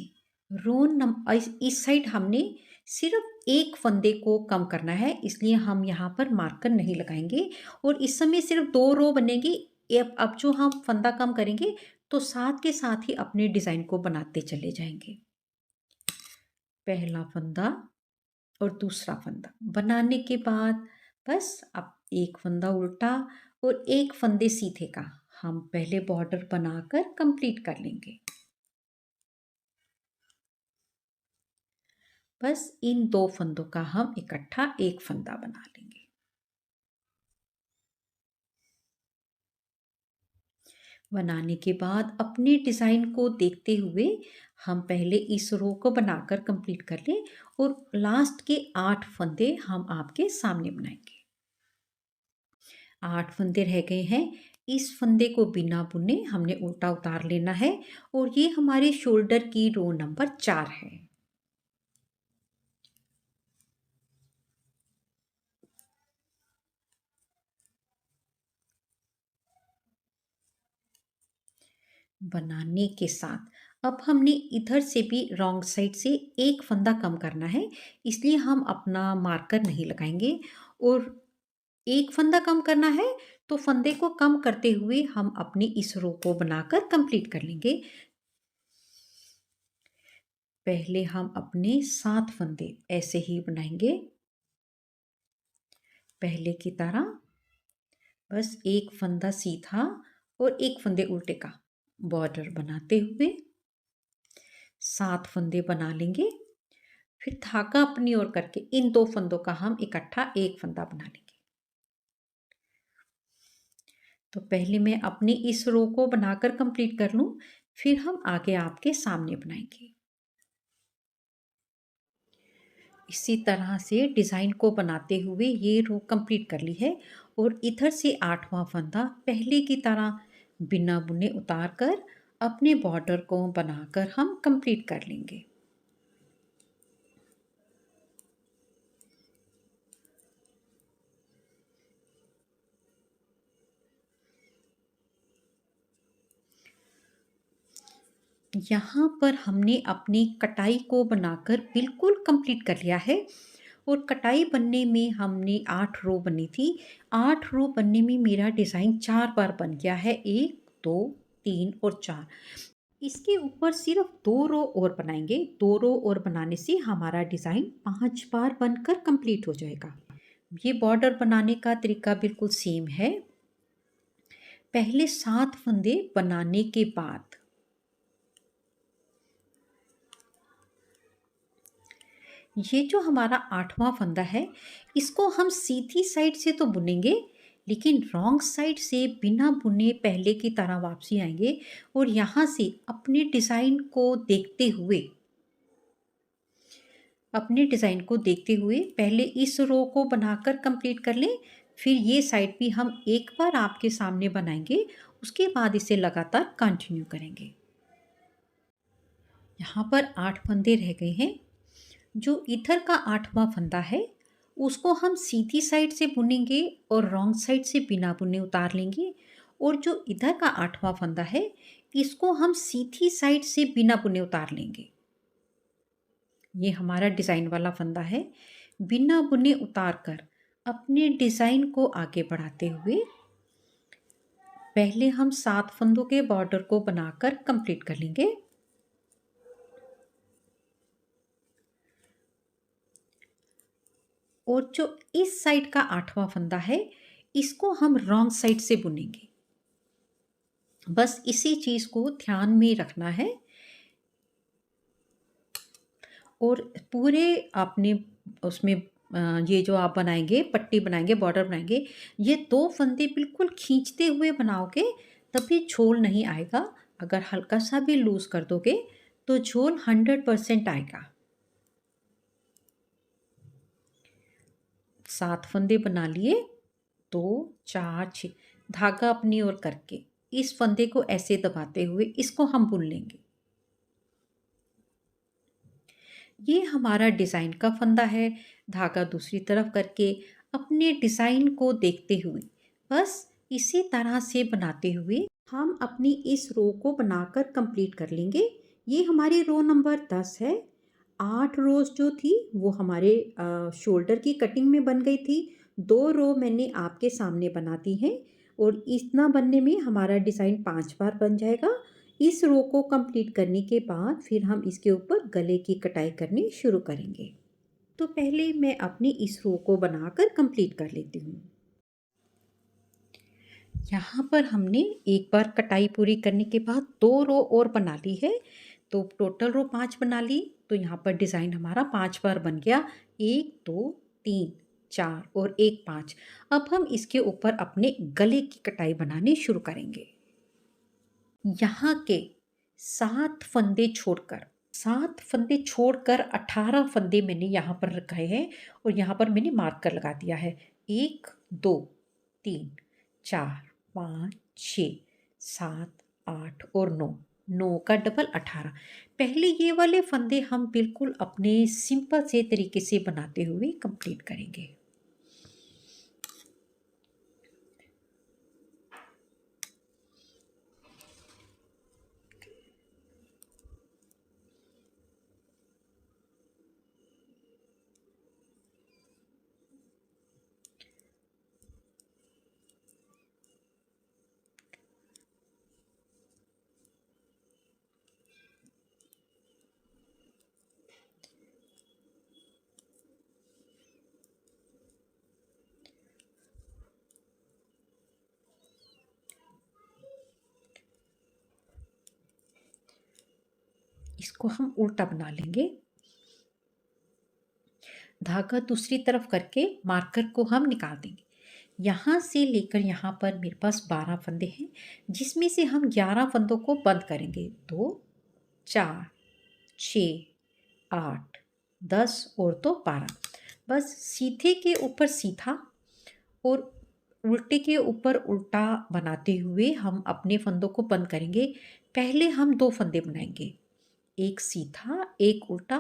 रो नंबर इस साइड हमने सिर्फ एक फंदे को कम करना है, इसलिए हम यहाँ पर मार्कर नहीं लगाएंगे और इस समय सिर्फ 2 रो बनेगी। अब जो हम फंदा कम करेंगे तो साथ के साथ ही अपने डिज़ाइन को बनाते चले जाएंगे। पहला फंदा और दूसरा फंदा बनाने के बाद बस अब एक फंदा उल्टा और एक फंदे सीधे का हम पहले बॉर्डर बनाकर कंप्लीट कर लेंगे। बस इन 2 फंदों का हम इकट्ठा एक फंदा बना लेंगे। बनाने के बाद अपने डिज़ाइन को देखते हुए हम पहले इस रो को बनाकर कंप्लीट कर लें और लास्ट के 8 फंदे हम आपके सामने बनाएंगे। 8 फंदे रह गए हैं। इस फंदे को बिना बुने हमने उल्टा उतार लेना है और ये हमारे शोल्डर की रो नंबर 4 है। बनाने के साथ अब हमने इधर से भी रॉन्ग साइड से एक फंदा कम करना है, इसलिए हम अपना मार्कर नहीं लगाएंगे और एक फंदा कम करना है तो फंदे को कम करते हुए हम अपनी इस रो को बनाकर कंप्लीट कर लेंगे। पहले हम अपने 7 फंदे ऐसे ही बनाएंगे पहले की तरह। बस एक फंदा सीधा और एक फंदे उल्टे का बॉर्डर बनाते हुए 7 फंदे बना लेंगे। फिर धागा अपनी ओर करके इन 2 फंदों का हम इकट्ठा एक फंदा बना लेंगे। तो पहले मैं अपनी इस रो को बनाकर कंप्लीट कर लूं, फिर हम आगे आपके सामने बनाएंगे। इसी तरह से डिज़ाइन को बनाते हुए ये रो कंप्लीट कर ली है और इधर से 8वां फंदा पहले की तरह बिना बुने उतार कर अपने बॉर्डर को बनाकर हम कंप्लीट कर लेंगे। यहाँ पर हमने अपनी कटाई को बनाकर बिल्कुल कंप्लीट कर लिया है। और कटाई बनने में हमने 8 रो बनी थी। 8 रो बनने में मेरा डिज़ाइन 4 बार बन गया है। 1, 2, 3 और 4। इसके ऊपर सिर्फ 2 रो और बनाएँगे। 2 रो और बनाने से हमारा डिज़ाइन 5 बार बनकर कंप्लीट हो जाएगा। ये बॉर्डर बनाने का तरीका बिल्कुल सेम है। पहले 7 फंदे बनाने के बाद ये जो हमारा 8वां फंदा है, इसको हम सीधी साइड से तो बुनेंगे, लेकिन रॉन्ग साइड से बिना बुने पहले की तरह वापसी आएँगे और यहाँ से अपने डिज़ाइन को देखते हुए पहले इस रो को बनाकर कंप्लीट कर लें। फिर ये साइड भी हम एक बार आपके सामने बनाएँगे, उसके बाद इसे लगातार कंटिन्यू करेंगे। यहाँ पर 8 फंदे रह गए हैं। जो इधर का 8वां फंदा है, उसको हम सीधी साइड से बुनेंगे और रॉन्ग साइड से बिना बुने उतार लेंगे। और जो इधर का 8वां फंदा है, इसको हम सीधी साइड से बिना बुने उतार लेंगे। ये हमारा डिज़ाइन वाला फंदा है। बिना बुने उतार कर अपने डिज़ाइन को आगे बढ़ाते हुए पहले हम 7 फंदों के बॉर्डर को बनाकर कंप्लीट कर लेंगे। और जो इस साइड का 8वां फंदा है, इसको हम रॉन्ग साइड से बुनेंगे। बस इसी चीज़ को ध्यान में रखना है। और पूरे आपने उसमें ये जो आप बनाएँगे, पट्टी बनाएँगे, बॉर्डर बनाएँगे, ये 2 फंदे बिल्कुल खींचते हुए बनाओगे, तभी झोल नहीं आएगा। अगर हल्का-सा भी लूज़ कर दोगे, तो झोल 100% आएगा। 7 फंदे बना लिए, 2, 4, 6 धागा अपनी ओर करके इस फंदे को ऐसे दबाते हुए इसको हम बुन लेंगे। ये हमारा डिज़ाइन का फंदा है। धागा दूसरी तरफ करके अपने डिज़ाइन को देखते हुए बस इसी तरह से बनाते हुए हम अपनी इस रो को बनाकर कंप्लीट कर लेंगे। ये हमारी रो नंबर 10 है। 8 रोज़ जो थी वो हमारे शोल्डर की कटिंग में बन गई थी। 2 रो मैंने आपके सामने बना दी हैं और इतना बनने में हमारा डिज़ाइन 5 बार बन जाएगा। इस रो को कंप्लीट करने के बाद फिर हम इसके ऊपर गले की कटाई करनी शुरू करेंगे। तो पहले मैं अपनी इस रो को बनाकर कंप्लीट कर लेती हूँ। यहाँ पर हमने एक बार कटाई पूरी करने के बाद 2 रो और बना ली है। तो टोटल रो 5 बना ली। तो यहाँ पर डिज़ाइन हमारा 5 बार बन गया। 1, 2, 3, 4 और 1, 5। अब हम इसके ऊपर अपने गले की कटाई बनानी शुरू करेंगे। यहाँ के 7 फंदे छोड़कर 18 फंदे मैंने यहाँ पर रखे हैं और यहाँ पर मैंने मार्कर लगा दिया है। 1, 2, 3, 4, 5, 6, 7, 8 और 9। 9 का डबल 18। पहले ये वाले फंदे हम बिल्कुल अपने सिंपल से तरीके से बनाते हुए कंप्लीट करेंगे। इसको हम उल्टा बना लेंगे। धागा दूसरी तरफ करके मार्कर को हम निकाल देंगे। यहाँ से लेकर यहाँ पर मेरे पास 12 फंदे हैं, जिसमें से हम 11 फंदों को बंद करेंगे। 2, 4, 6, 8, 10 और 2 12। बस सीधे के ऊपर सीधा और उल्टे के ऊपर उल्टा बनाते हुए हम अपने फंदों को बंद करेंगे। पहले हम 2 फंदे बनाएंगे, एक सीधा एक उल्टा,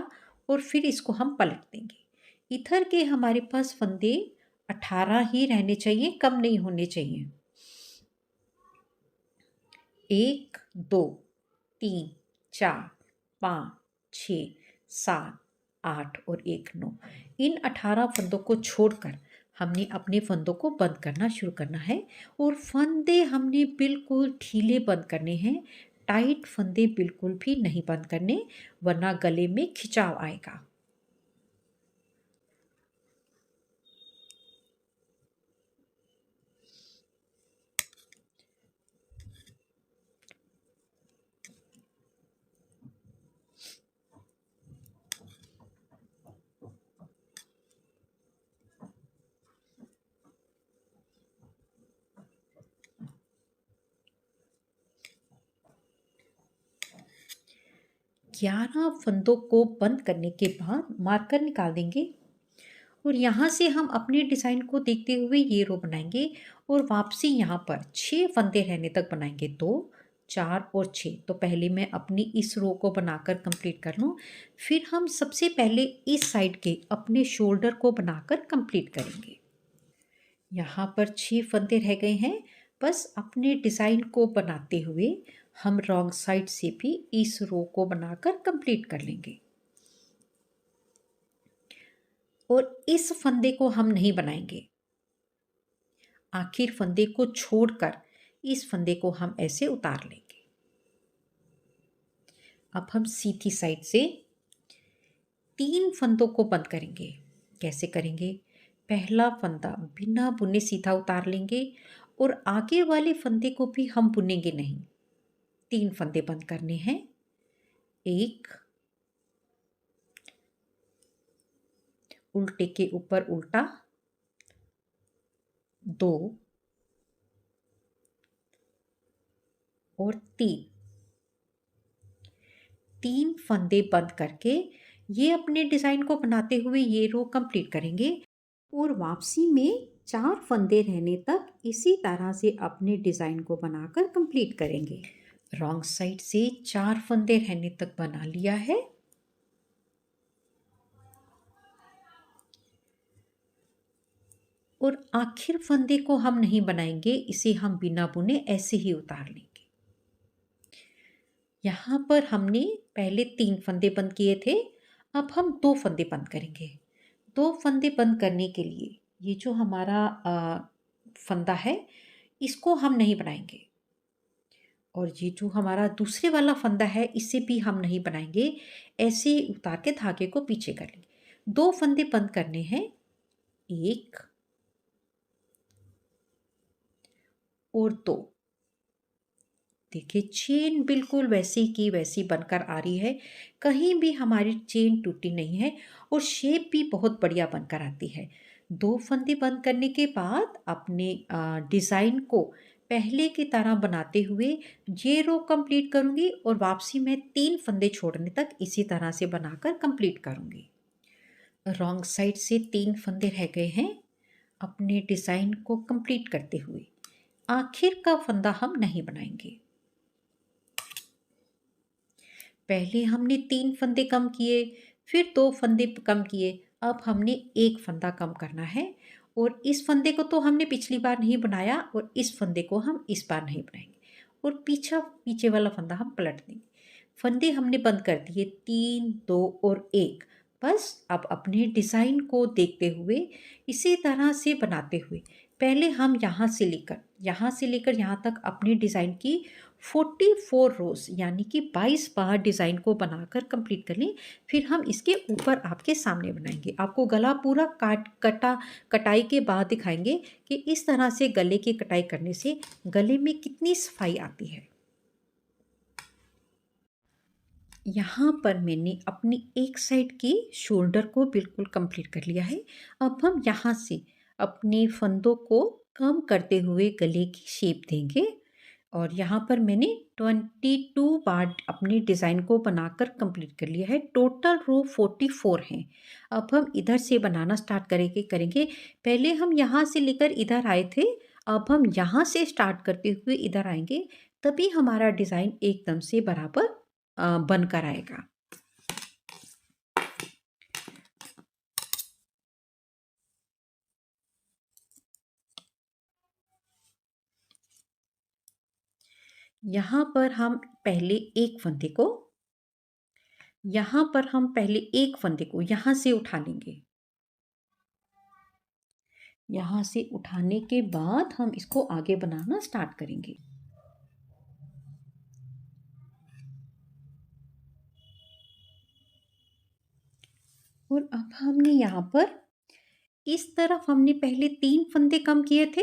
और फिर इसको हम पलट देंगे। इधर के हमारे पास फंदे 18 ही रहने चाहिए, कम नहीं होने चाहिए। 1, 2, 3, 4, 5, 6, 7, 8 और 1, 9। इन 18 फंदों को छोड़कर हमने अपने फंदों को बंद करना शुरू करना है और फंदे हमने बिल्कुल ढीले बंद करने हैं। टाइट फंदे बिल्कुल भी नहीं बंद करने, वरना गले में खिंचाव आएगा। ग्यारह फंदों को बंद करने के बाद मार्कर निकाल देंगे और यहाँ से हम अपने डिज़ाइन को देखते हुए ये रो बनाएंगे और वापसी यहाँ पर 6 फंदे रहने तक बनाएंगे। 2, 4 और 6। तो पहले मैं अपनी इस रो को बनाकर कंप्लीट कर लूँ, फिर हम सबसे पहले इस साइड के अपने शोल्डर को बनाकर कंप्लीट करेंगे। यहाँ पर 6 फंदे रह गए हैं। बस अपने डिज़ाइन को बनाते हुए हम रॉन्ग साइड से भी इस रो को बनाकर कंप्लीट कर लेंगे और इस फंदे को हम नहीं बनाएंगे। आखिर फंदे को छोड़कर इस फंदे को हम ऐसे उतार लेंगे। अब हम सीधी साइड से 3 फंदों को बंद करेंगे। कैसे करेंगे? पहला फंदा बिना बुने सीधा उतार लेंगे और आगे वाले फंदे को भी हम बुनेंगे नहीं। 3 फंदे बंद करने हैं। 1, उल्टे के ऊपर उल्टा, 2 और 3। 3 फंदे बंद करके ये अपने डिज़ाइन को बनाते हुए ये रो कंप्लीट करेंगे और वापसी में 4 फंदे रहने तक इसी तरह से अपने डिज़ाइन को बनाकर कंप्लीट करेंगे। रॉन्ग साइड से 4 फंदे रहने तक बना लिया है और आखिर फंदे को हम नहीं बनाएंगे, इसे हम बिना बुने ऐसे ही उतार लेंगे। यहाँ पर हमने पहले 3 फंदे बंद किए थे, अब हम 2 फंदे बंद करेंगे। 2 फंदे बंद करने के लिए ये जो हमारा फंदा है, इसको हम नहीं बनाएंगे और ये जो हमारा दूसरे वाला फंदा है, इसे भी हम नहीं बनाएंगे। ऐसे उतार के धागे को पीछे कर लेंगे। 2 फंदे बंद करने हैं। 1 और 2। देखिए चेन बिल्कुल वैसी की वैसी बनकर आ रही है, कहीं भी हमारी चेन टूटी नहीं है और शेप भी बहुत बढ़िया बनकर आती है। 2 फंदे बंद करने के बाद अपने डिज़ाइन को पहले की तरह बनाते हुए ये रो कंप्लीट करूँगी और वापसी में 3 फंदे छोड़ने तक इसी तरह से बनाकर कंप्लीट करूँगी। रॉन्ग साइड से 3 फंदे रह गए हैं। अपने डिज़ाइन को कंप्लीट करते हुए आखिर का फंदा हम नहीं बनाएंगे। पहले हमने 3 फंदे कम किए, फिर 2 फंदे कम किए, अब हमने 1 फंदा कम करना है और इस फंदे को तो हमने पिछली बार नहीं बनाया और इस फंदे को हम इस बार नहीं बनाएंगे और पीछे वाला फंदा हम पलट देंगे। फंदे हमने बंद कर दिए 3, 2 और 1। बस अब अपने डिज़ाइन को देखते हुए इसी तरह से बनाते हुए पहले हम यहाँ से लेकर यहाँ तक अपने डिज़ाइन की 44 रोज़ यानी कि 22 बार डिज़ाइन को बनाकर कंप्लीट कर लें। फिर हम इसके ऊपर आपके सामने बनाएंगे। आपको गला पूरा कटाई के बाद दिखाएंगे कि इस तरह से गले की कटाई करने से गले में कितनी सफाई आती है। यहाँ पर मैंने अपनी एक साइड की शोल्डर को बिल्कुल कंप्लीट कर लिया है। अब हम यहाँ से अपने फंदों को कम करते हुए गले की शेप देंगे और यहाँ पर मैंने 22 बार अपनी डिज़ाइन को बनाकर कंप्लीट कर लिया है। टोटल रो 44 हैं। अब हम इधर से बनाना स्टार्ट करेंगे। पहले हम यहाँ से लेकर इधर आए थे, अब हम यहाँ से स्टार्ट करते हुए इधर आएंगे, तभी हमारा डिज़ाइन एकदम से बराबर बनकर आएगा। यहाँ पर हम पहले एक फंदे को यहाँ पर हम पहले एक फंदे को यहाँ से उठा लेंगे। यहाँ से उठाने के बाद हम इसको आगे बनाना स्टार्ट करेंगे। और अब हमने यहाँ पर इस तरफ हमने पहले 3 फंदे कम किए थे।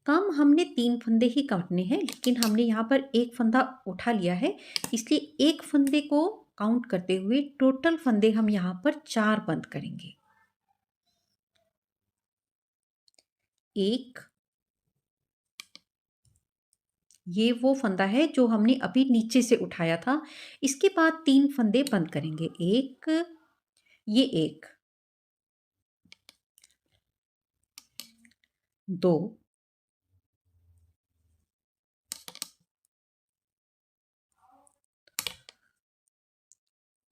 कम हमने 3 फंदे ही करने हैं, लेकिन हमने यहाँ पर 1 फंदा उठा लिया है, इसलिए 1 फंदे को काउंट करते हुए टोटल फंदे हम यहाँ पर 4 बंद करेंगे। 1, ये वो फंदा है जो हमने अभी नीचे से उठाया था। इसके बाद 3 फंदे बंद करेंगे। 1, ये 1, 2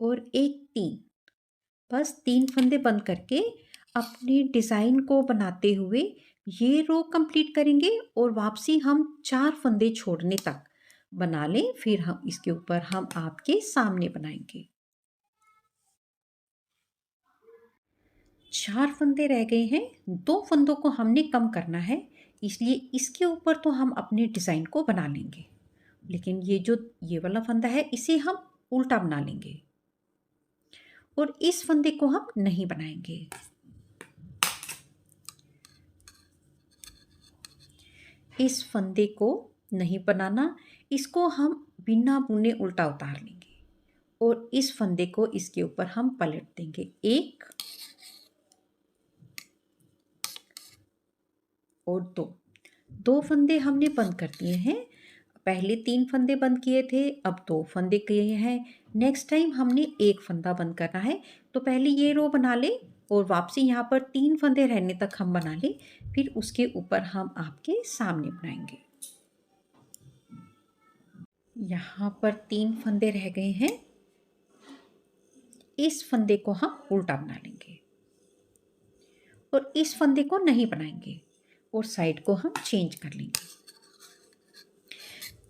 और 1, 3। बस 3 फंदे बंद करके अपने डिज़ाइन को बनाते हुए ये रो कंप्लीट करेंगे और वापसी हम 4 फंदे छोड़ने तक बना लें, फिर हम इसके ऊपर हम आपके सामने बनाएंगे। 4 फंदे रह गए हैं, 2 फंदों को हमने कम करना है, इसलिए इसके ऊपर तो हम अपने डिज़ाइन को बना लेंगे, लेकिन ये जो ये वाला फंदा है इसे हम उल्टा बना लेंगे और इस फंदे को हम नहीं बनाएंगे। इस फंदे को नहीं बनाना, इसको हम बिना बुने उल्टा उतार लेंगे और इस फंदे को इसके ऊपर हम पलट देंगे। 1 और 2 फंदे हमने बंद कर दिए हैं। पहले 3 फंदे बंद किए थे, अब 2 फंदे किए हैं। नेक्स्ट टाइम हमने 1 फंदा बंद करना है, तो पहले ये रो बना ले और वापसी यहाँ पर 3 फंदे रहने तक हम बना लें, फिर उसके ऊपर हम आपके सामने बनाएंगे। यहाँ पर 3 फंदे रह गए हैं, इस फंदे को हम उल्टा बना लेंगे और इस फंदे को नहीं बनाएंगे और साइड को हम चेंज कर लेंगे।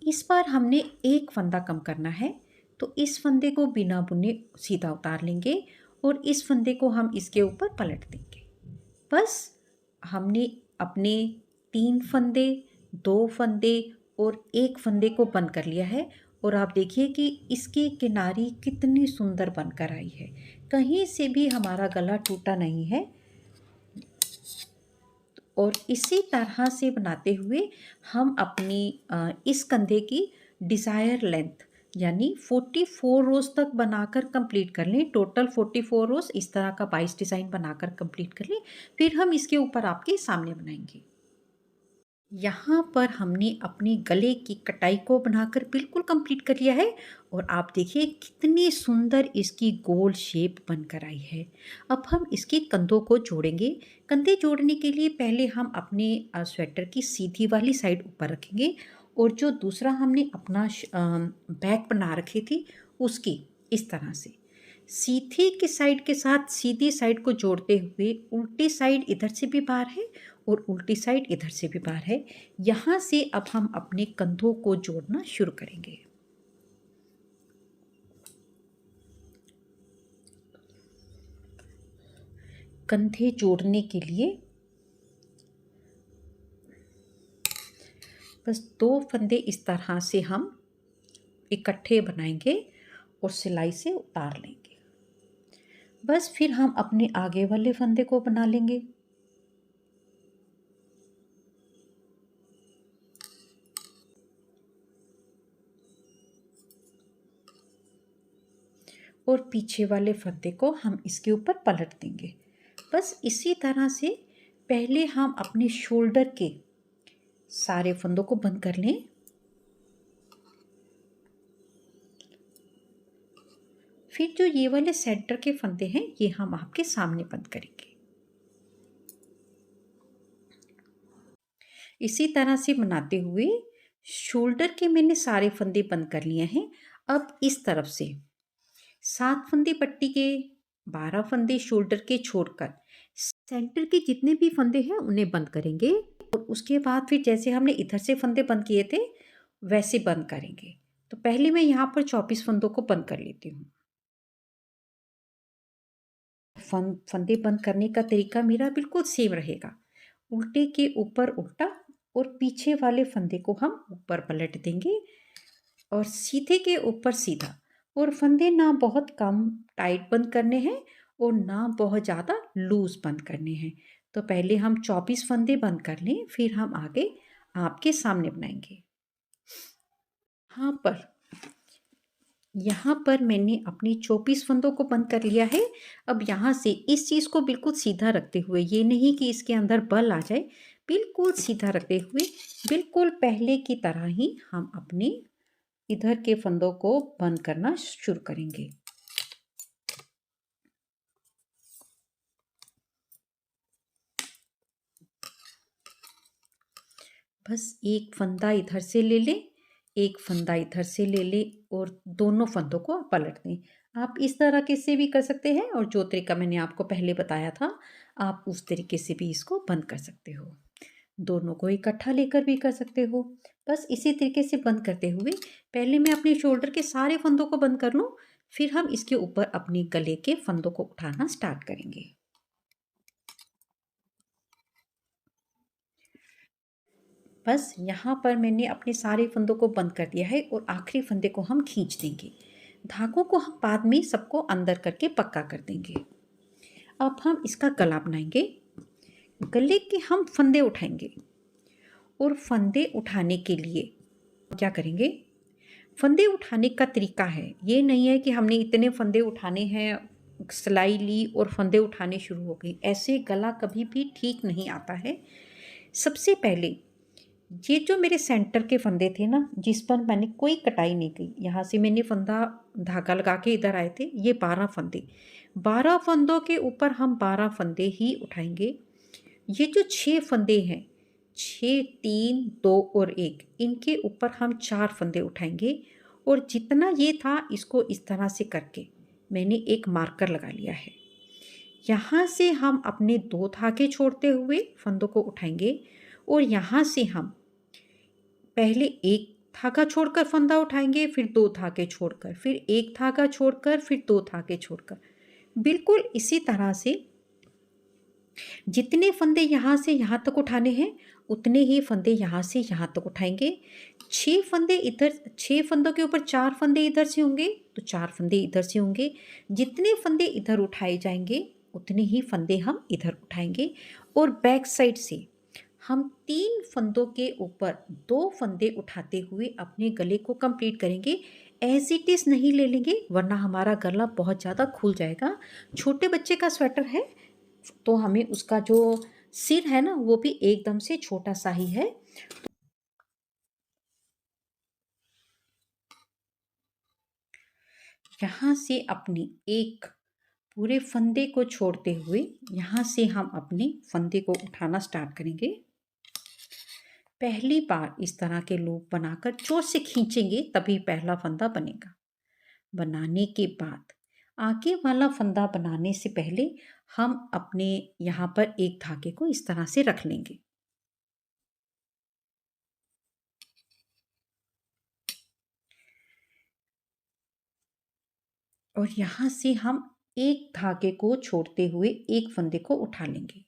इस बार हमने 1 फंदा कम करना है, तो इस फंदे को बिना बुने सीधा उतार लेंगे और इस फंदे को हम इसके ऊपर पलट देंगे। बस हमने अपने 3 फंदे, 2 फंदे और 1 फंदे को बंद कर लिया है और आप देखिए कि इसकी किनारी कितनी सुंदर बनकर आई है। कहीं से भी हमारा गला टूटा नहीं है और इसी तरह से बनाते हुए हम अपनी इस कंधे की डिज़ायर लेंथ यानी 44 रोज़ तक बनाकर कंप्लीट कर लें। टोटल 44 रोज़ इस तरह का 22 डिज़ाइन बनाकर कंप्लीट कर लें, फिर हम इसके ऊपर आपके सामने बनाएंगे। यहाँ पर हमने अपने गले की कटाई को बनाकर बिल्कुल कंप्लीट कर लिया है और आप देखिए कितनी सुंदर इसकी गोल शेप बनकर आई है। अब हम इसके कंधों को जोड़ेंगे। कंधे जोड़ने के लिए पहले हम अपने स्वेटर की सीधी वाली साइड ऊपर रखेंगे और जो दूसरा हमने अपना बैक बना रखी थी उसकी इस तरह से सीधी की साइड के साथ सीधी साइड को जोड़ते हुए उल्टी साइड इधर से भी बाहर है और उल्टी साइड इधर से भी बाहर है। यहाँ से अब हम अपने कंधों को जोड़ना शुरू करेंगे। कंधे जोड़ने के लिए बस 2 फंदे इस तरह से हम इकट्ठे बनाएंगे और सिलाई से उतार लेंगे। बस फिर हम अपने आगे वाले फंदे को बना लेंगे। और पीछे वाले फंदे को हम इसके ऊपर पलट देंगे। बस इसी तरह से पहले हम अपने शोल्डर के सारे फंदों को बंद कर लें। फिर जो ये वाले सेंटर के फंदे हैं ये हम आपके सामने बंद करेंगे। इसी तरह से बनाते हुए शोल्डर के मैंने सारे फंदे बंद कर लिए हैं। अब इस तरफ से 7 फंदे पट्टी के, 12 फंदे शोल्डर के छोड़कर सेंटर के जितने भी फंदे हैं उन्हें बंद करेंगे और उसके बाद फिर जैसे हमने इधर से फंदे बंद किए थे वैसे बंद करेंगे। तो पहले मैं यहाँ पर 24 फंदों को बंद कर लेती हूँ। फंदे बंद करने का तरीका मेरा बिल्कुल सेम रहेगा। उल्टे के ऊपर उल्टा और पीछे वाले फंदे को हम ऊपर पलट देंगे और सीधे के ऊपर सीधा। और फंदे ना बहुत कम टाइट बंद करने हैं और ना बहुत ज़्यादा लूज़ बंद करने हैं। तो पहले हम 24 फंदे बंद कर लें, फिर हम आगे आपके सामने बनाएंगे। यहाँ पर मैंने अपनी 24 फंदों को बंद कर लिया है। अब यहाँ से इस चीज़ को बिल्कुल सीधा रखते हुए, ये नहीं कि इसके अंदर बल आ जाए, बिल्कुल सीधा रखते हुए बिल्कुल पहले की तरह ही हम अपने इधर के फंदों को बंद करना शुरू करेंगे। बस एक फंदा इधर से ले लें, एक फंदा इधर से ले लें और दोनों फंदों को पलट दें। आप इस तरह से भी कर सकते हैं और जो तरीका मैंने आपको पहले बताया था, आप उस तरीके से भी इसको बंद कर सकते हो। दोनों को इकट्ठा लेकर भी कर सकते हो। बस इसी तरीके से बंद करते हुए पहले मैं अपने शोल्डर के सारे फंदों को बंद कर लूँ, फिर हम इसके ऊपर अपने गले के फंदों को उठाना स्टार्ट करेंगे। बस यहाँ पर मैंने अपने सारे फंदों को बंद कर दिया है और आखिरी फंदे को हम खींच देंगे। धागों को हम बाद में सबको अंदर करके पक्का कर देंगे। अब हम इसका गला बनाएंगे। गले के हम फंदे उठाएंगे और फंदे उठाने के लिए क्या करेंगे, फंदे उठाने का तरीका है, ये नहीं है कि हमने इतने फंदे उठाने हैं, सिलाई ली और फंदे उठाने शुरू हो गए। ऐसे गला कभी भी ठीक नहीं आता है। सबसे पहले ये जो मेरे सेंटर के फंदे थे ना, जिस पर मैंने कोई कटाई नहीं की, यहाँ से मैंने फंदा धागा लगा के इधर आए थे, ये 12 फंदे, 12 फंदों के ऊपर हम 12 फंदे ही उठाएंगे। ये जो 6 फंदे हैं, 6, 3, 2 और 1, इनके ऊपर हम 4 फंदे उठाएंगे और जितना ये था इसको इस तरह से करके मैंने एक मार्कर लगा लिया है। यहाँ से हम अपने 2 धागे छोड़ते हुए फंदों को उठाएंगे और यहाँ से हम पहले एक धागा छोड़कर फंदा उठाएंगे, फिर 2 धागे छोड़कर, फिर एक धागा छोड़कर, फिर 2 धागे छोड़कर। बिल्कुल इसी तरह से जितने फंदे यहाँ से यहाँ तक उठाने हैं, उतने ही फंदे यहाँ से यहाँ तक उठाएंगे। 6 फंदे इधर, 6 फंदों के ऊपर 4 फंदे इधर से होंगे तो 4 फंदे इधर से होंगे। जितने फंदे इधर उठाए जाएंगे उतने ही फंदे हम इधर उठाएंगे और बैक साइड से हम 3 फंदों के ऊपर 2 फंदे उठाते हुए अपने गले को कंप्लीट करेंगे। एज इट इज़ नहीं ले लेंगे, वरना हमारा गला बहुत ज़्यादा खुल जाएगा। छोटे बच्चे का स्वेटर है तो हमें उसका जो सिर है ना, वो भी एकदम से छोटा सा ही है। यहाँ से अपनी एक पूरे फंदे को छोड़ते हुए यहाँ से हम अपने फंदे को उठाना स्टार्ट करेंगे। पहली बार इस तरह के लूप बनाकर जोर से खींचेंगे तभी पहला फंदा बनेगा। बनाने के बाद आगे वाला फंदा बनाने से पहले हम अपने यहाँ पर एक धागे को इस तरह से रख लेंगे और यहाँ से हम एक धागे को छोड़ते हुए एक फंदे को उठा लेंगे।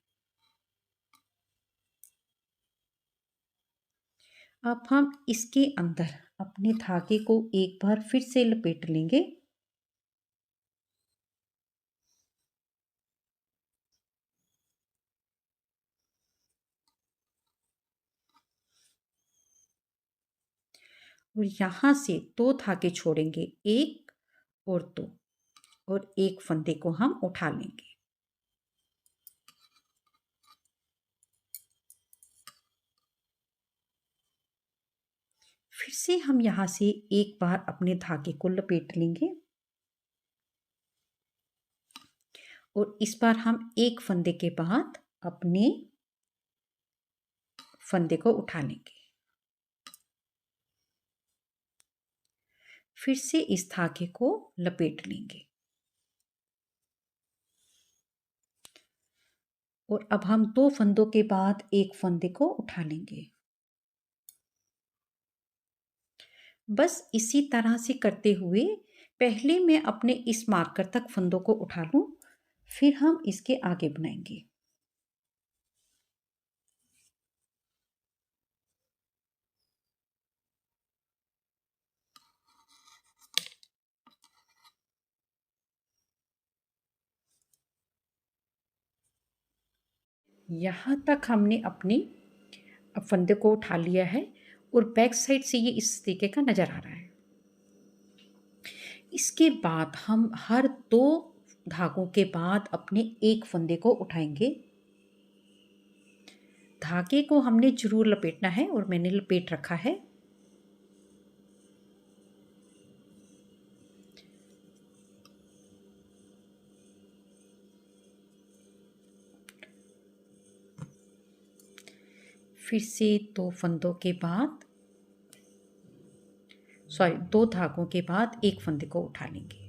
अब हम इसके अंदर अपने धागे को एक बार फिर से लपेट लेंगे और यहाँ से 2 धागे छोड़ेंगे, 1 और 2, और एक फंदे को हम उठा लेंगे। फिर से हम यहाँ से एक बार अपने धागे को लपेट लेंगे और इस बार हम एक फंदे के बाद अपने फंदे को उठा लेंगे। फिर से इस धागे को लपेट लेंगे और अब हम 2 फंदों के बाद एक फंदे को उठा लेंगे। बस इसी तरह से करते हुए पहले मैं अपने इस मार्कर तक फंदों को उठा लूँ, फिर हम इसके आगे बनाएंगे। यहाँ तक हमने अपने फंदे को उठा लिया है और बैक साइड से ये इस तरीके का नज़र आ रहा है। इसके बाद हम हर 2 धागों के बाद अपने एक फंदे को उठाएंगे। धागे को हमने ज़रूर लपेटना है और मैंने लपेट रखा है। फिर से 2 फंदों के बाद 2 धागों के बाद एक फंदे को उठा लेंगे।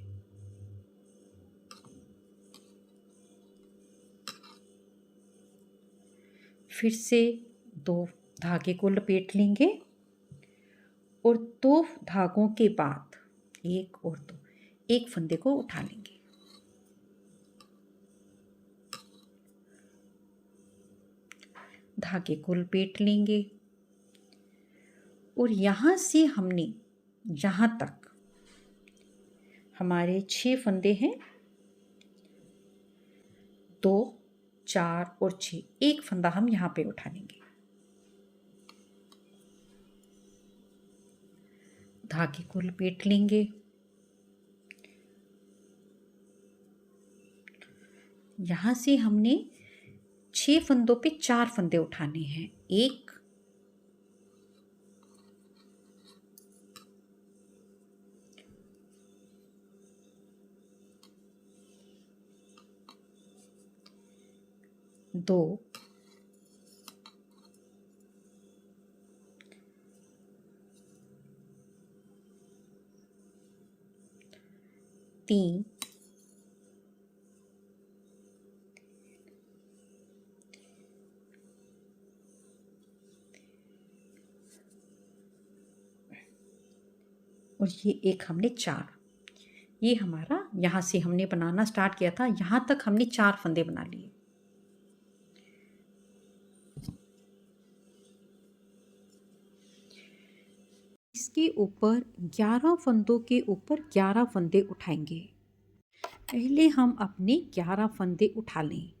फिर से 2 धागे को लपेट लेंगे और 2 धागों के बाद 1 और 2 एक फंदे को उठा लेंगे। धागे को लपेट लेंगे और यहाँ से हमने यहाँ तक हमारे 6 फंदे हैं, 2, 4 और 6, एक फंदा हम यहाँ पे उठा लेंगे। धागे को लपेट लेंगे। यहाँ से हमने 6 फंदों पे 4 फंदे उठाने हैं। 1, 2, 3, और ये एक हमने 4। ये हमारा यहाँ से हमने बनाना स्टार्ट किया था, यहाँ तक हमने 4 फंदे बना लिए। इसके ऊपर 11 फंदों के ऊपर 11 फंदे उठाएंगे। पहले हम अपने 11 फंदे उठा लें।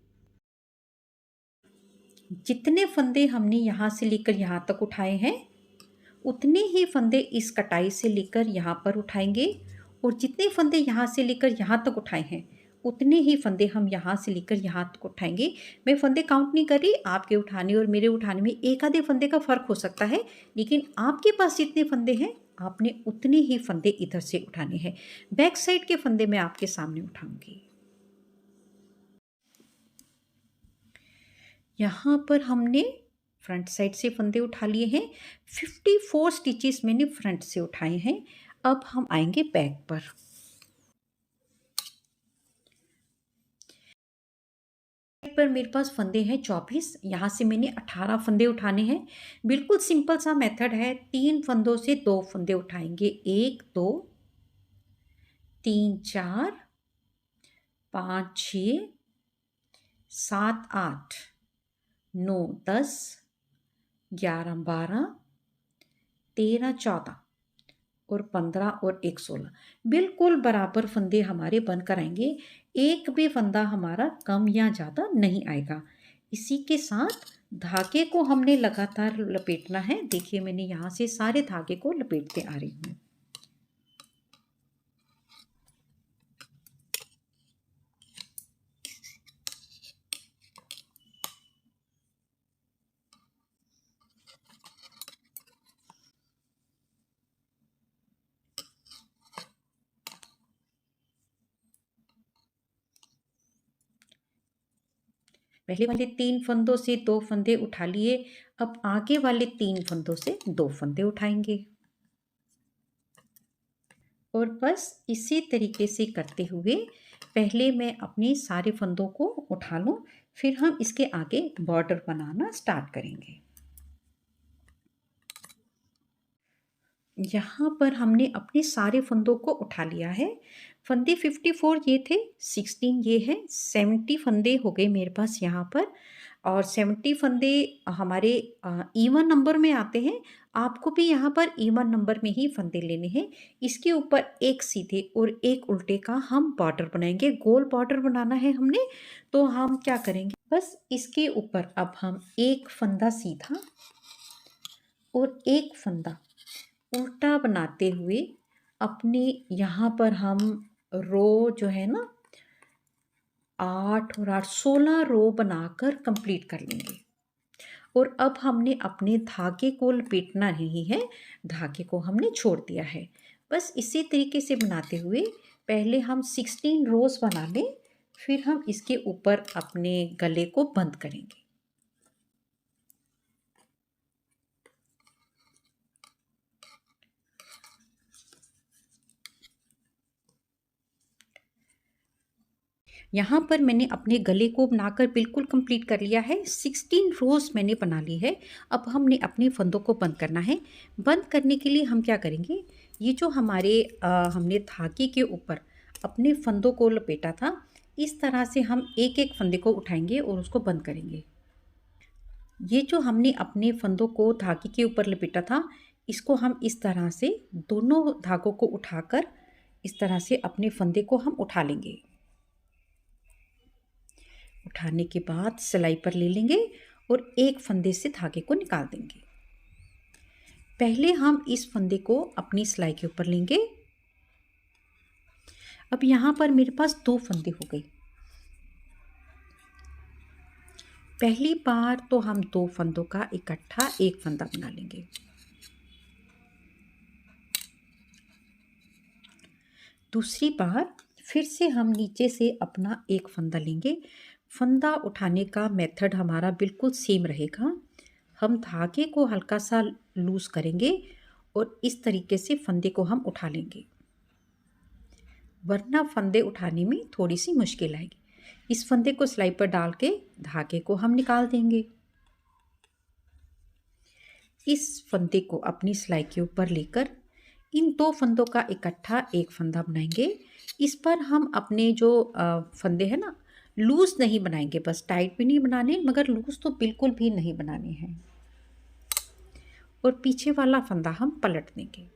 जितने फंदे हमने यहाँ से लेकर यहाँ तक उठाए हैं उतने ही फंदे इस कटाई से लेकर यहाँ पर उठाएंगे और जितने फंदे यहाँ से लेकर यहाँ तक उठाए हैं उतने ही फंदे हम यहाँ से लेकर यहाँ तक उठाएंगे। मैं फंदे काउंट नहीं कर रही, आपके उठाने और मेरे उठाने में एक आधे फंदे का फ़र्क हो सकता है, लेकिन आपके पास जितने फंदे हैं आपने उतने ही फंदे इधर से उठाने हैं। बैक साइड के फंदे मैं आपके सामने उठाऊंगी। यहाँ पर हमने फ्रंट साइड से फंदे उठा लिए हैं। 54 स्टिचेस मैंने फ्रंट से उठाए हैं। अब हम आएंगे बैक पर। पर मेरे पास फंदे हैं 24, यहाँ से मैंने 18 फंदे उठाने हैं। बिल्कुल सिंपल सा मेथड है, 3 फंदों से 2 फंदे उठाएंगे। 1, 2, 3, 4, 5, 6, 7, 8, 9, 10, 11, 12, 13, 14 और 15 और 1, 16। बिल्कुल बराबर फंदे हमारे बनकर आएंगे। एक भी फंदा हमारा कम या ज़्यादा नहीं आएगा। इसी के साथ धागे को हमने लगातार लपेटना है। देखिए मैंने यहाँ से सारे धागे को लपेटते आ रही हूँ। पहले वाले 3 फंदों से 2 फंदे उठा लिए। अब आगे वाले 3 फंदों से 2 फंदे उठाएंगे और बस इसी तरीके से करते हुए पहले मैं अपने सारे फंदों को उठा लूँ, फिर हम इसके आगे बॉर्डर बनाना स्टार्ट करेंगे। यहाँ पर हमने अपने सारे फंदों को उठा लिया है। फंदे 54 ये थे, 16 ये है, 70 फंदे हो गए मेरे पास यहाँ पर। और 70 फंदे हमारे इवन नंबर में आते हैं। आपको भी यहाँ पर इवन नंबर में ही फंदे लेने हैं। इसके ऊपर एक सीधे और एक उल्टे का हम बॉर्डर बनाएंगे। गोल बॉर्डर बनाना है हमने, तो हम क्या करेंगे, बस इसके ऊपर अब हम एक फंदा सीधा और एक फंदा उल्टा बनाते हुए अपने यहाँ पर हम रो जो है ना, 8 और 8 16 रो बनाकर कंप्लीट कर लेंगे। और अब हमने अपने धागे को लपेटना नहीं है, धागे को हमने छोड़ दिया है। बस इसी तरीके से बनाते हुए पहले हम 16 रोज बना लें, फिर हम इसके ऊपर अपने गले को बंद करेंगे। यहाँ पर मैंने अपने गले को बनाकर बिल्कुल कंप्लीट कर लिया है। 16 रोज़ मैंने बना ली है। अब हमने अपने फंदों को बंद करना है। बंद करने के लिए हम क्या करेंगे, ये जो हमारे हमने धागे के ऊपर अपने फंदों को लपेटा था, इस तरह से हम एक एक फंदे को उठाएंगे और उसको बंद करेंगे। ये जो हमने अपने फंदों को धागे के ऊपर लपेटा था, इसको हम इस तरह से दोनों धागों को उठाकर इस तरह से अपने फंदे को हम उठा लेंगे। उठाने के बाद सिलाई पर ले लेंगे और एक फंदे से धागे को निकाल देंगे। पहले हम इस फंदे को अपनी सिलाई के ऊपर लेंगे। अब यहाँ पर मेरे पास 2 फंदे हो गए। पहली बार तो हम 2 फंदों का इकट्ठा एक फंदा बना लेंगे। दूसरी बार फिर से हम नीचे से अपना एक फंदा लेंगे। फंदा उठाने का मेथड हमारा बिल्कुल सेम रहेगा। हम धागे को हल्का सा लूज़ करेंगे और इस तरीके से फंदे को हम उठा लेंगे, वरना फंदे उठाने में थोड़ी सी मुश्किल आएगी। इस फंदे को सिलाई पर डाल के धागे को हम निकाल देंगे। इस फंदे को अपनी सिलाई के ऊपर लेकर इन 2 फंदों का इकट्ठा एक फंदा बनाएंगे। इस पर हम अपने जो फंदे हैं ना, लूज़ नहीं बनाएंगे, बस टाइट भी नहीं बनाने, मगर लूज़ तो बिल्कुल भी नहीं बनाने हैं। और पीछे वाला फंदा हम पलट देंगे।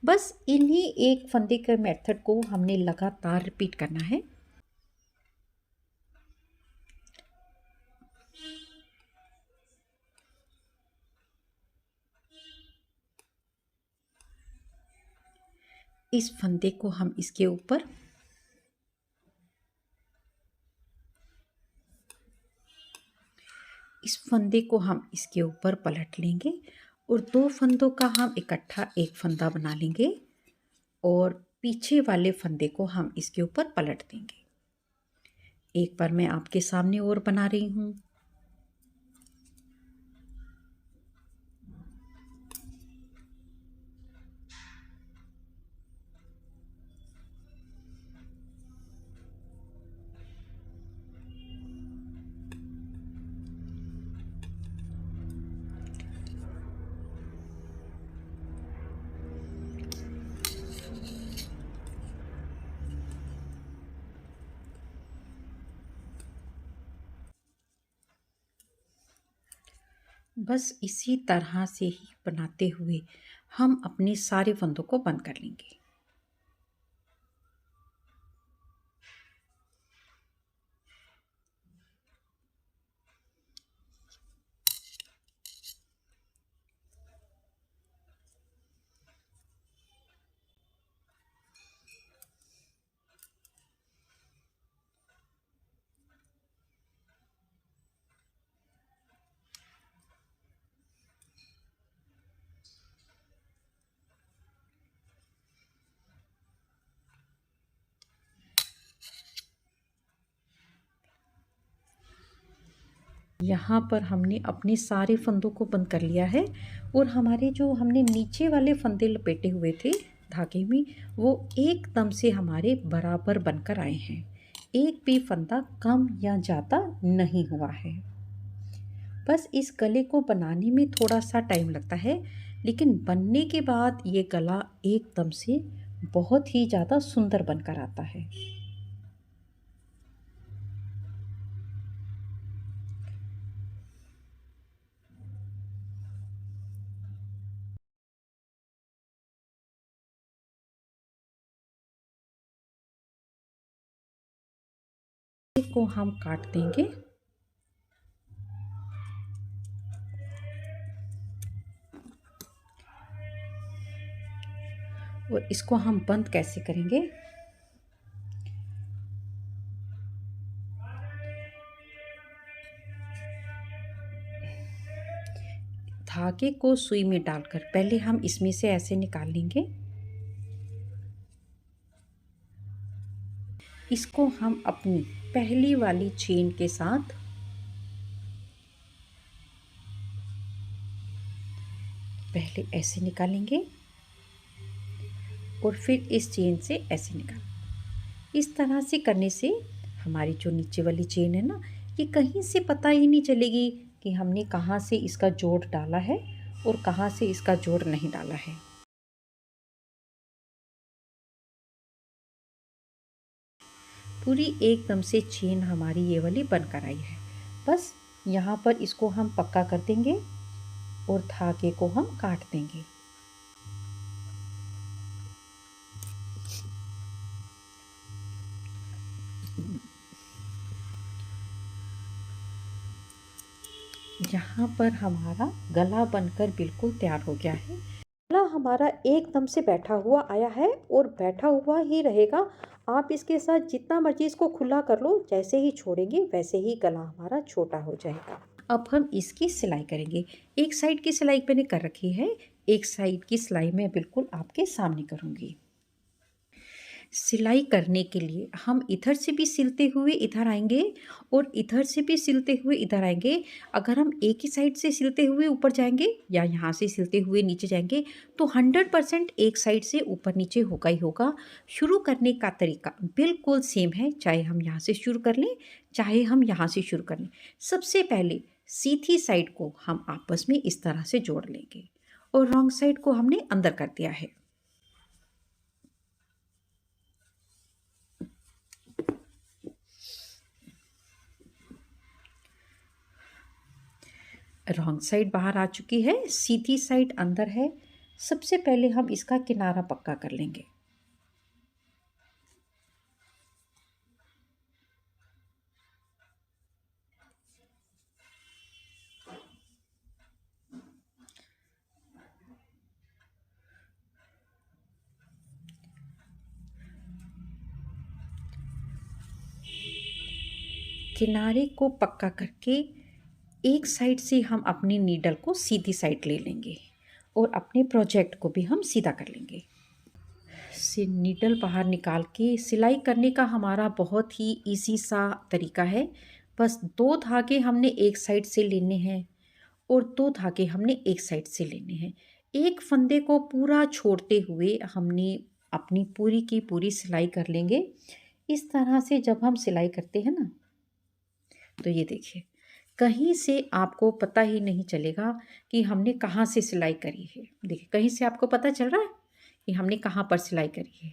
बस इन्हीं एक फंदे के मेथड को हमने लगातार रिपीट करना है। इस फंदे को हम इसके ऊपर इस फंदे को हम इसके ऊपर पलट लेंगे और 2 फंदों का हम इकट्ठा एक फंदा बना लेंगे और पीछे वाले फंदे को हम इसके ऊपर पलट देंगे। एक बार मैं आपके सामने और बना रही हूँ। बस इसी तरह से ही बनाते हुए हम अपने सारे फंदों को बंद कर लेंगे। यहाँ पर हमने अपने सारे फंदों को बंद कर लिया है और हमारे जो हमने नीचे वाले फंदे लपेटे हुए थे धागे में, वो एकदम से हमारे बराबर बनकर आए हैं। एक भी फंदा कम या ज़्यादा नहीं हुआ है। बस इस गले को बनाने में थोड़ा सा टाइम लगता है, लेकिन बनने के बाद ये गला एकदम से बहुत ही ज़्यादा सुंदर बनकर आता है। को हम काट देंगे। और इसको हम बंद कैसे करेंगे? धागे को सुई में डालकर पहले हम इसमें से ऐसे निकाल लेंगे। इसको हम अपनी पहली वाली चेन के साथ पहले ऐसे निकालेंगे और फिर इस चेन से ऐसे निकाल। इस तरह से करने से हमारी जो नीचे वाली चेन है ना, ये कहीं से पता ही नहीं चलेगी कि हमने कहाँ से इसका जोड़ डाला है और कहाँ से इसका जोड़ नहीं डाला है। पूरी एकदम से चेन हमारी ये वाली बनकर आई है। बस यहाँ पर इसको हम पक्का कर देंगे और धागे को हम काट देंगे। यहाँ पर हमारा गला बनकर बिल्कुल तैयार हो गया है। गला हमारा एकदम से बैठा हुआ आया है और बैठा हुआ ही रहेगा। आप इसके साथ जितना मर्जी इसको खुला कर लो, जैसे ही छोड़ेंगे वैसे ही गला हमारा छोटा हो जाएगा। अब हम इसकी सिलाई करेंगे। एक साइड की सिलाई मैंने कर रखी है, एक साइड की सिलाई मैं बिल्कुल आपके सामने करूँगी। सिलाई करने के लिए हम इधर से भी सिलते हुए इधर आएंगे और इधर से भी सिलते हुए इधर आएंगे। अगर हम एक ही साइड से सिलते हुए ऊपर जाएंगे या यहाँ से सिलते हुए नीचे जाएंगे तो 100% एक साइड से ऊपर नीचे होगा ही होगा। शुरू करने का तरीका बिल्कुल सेम है, चाहे हम यहाँ से शुरू कर लें चाहे हम यहाँ से शुरू कर लें। सबसे पहले सीधी साइड को हम आपस में इस तरह से जोड़ लेंगे और रॉन्ग साइड को हमने अंदर कर दिया है। रॉन्ग साइड बाहर आ चुकी है, सीधी साइड अंदर है। सबसे पहले हम इसका किनारा पक्का कर लेंगे। किनारे को पक्का करके एक साइड से हम अपनी नीडल को सीधी साइड ले लेंगे और अपने प्रोजेक्ट को भी हम सीधा कर लेंगे। से नीडल बाहर निकाल के सिलाई करने का हमारा बहुत ही इजी सा तरीका है। बस 2 धागे हमने एक साइड से लेने हैं और 2 धागे हमने एक साइड से लेने हैं। एक फंदे को पूरा छोड़ते हुए हमने अपनी पूरी की पूरी सिलाई कर लेंगे। इस तरह से जब हम सिलाई करते हैं ना, तो ये देखिए कहीं से आपको पता ही नहीं चलेगा कि हमने कहाँ से सिलाई करी है। देखिए कहीं से आपको पता चल रहा है कि हमने कहाँ पर सिलाई करी है।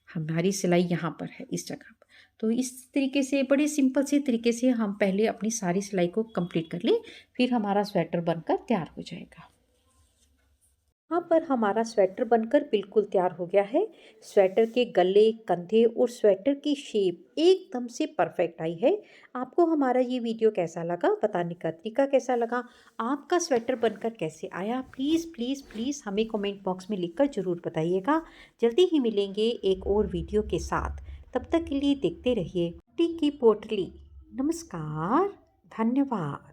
हमारी सिलाई यहाँ पर है, इस जगह पर। तो इस तरीके से बड़े सिंपल से तरीके से हम पहले अपनी सारी सिलाई को कंप्लीट कर लें, फिर हमारा स्वेटर बनकर तैयार हो जाएगा। यहाँ पर हमारा स्वेटर बनकर बिल्कुल तैयार हो गया है। स्वेटर के गले, कंधे और स्वेटर की शेप एकदम से परफेक्ट आई है। आपको हमारा ये वीडियो कैसा लगा, बताने का तरीका कैसा लगा, आपका स्वेटर बनकर कैसे आया, प्लीज़ प्लीज़ प्लीज़ हमें कमेंट बॉक्स में लिखकर ज़रूर बताइएगा। जल्दी ही मिलेंगे एक और वीडियो के साथ। तब तक के लिए देखते रहिए कुट्टी की पोटली। नमस्कार, धन्यवाद।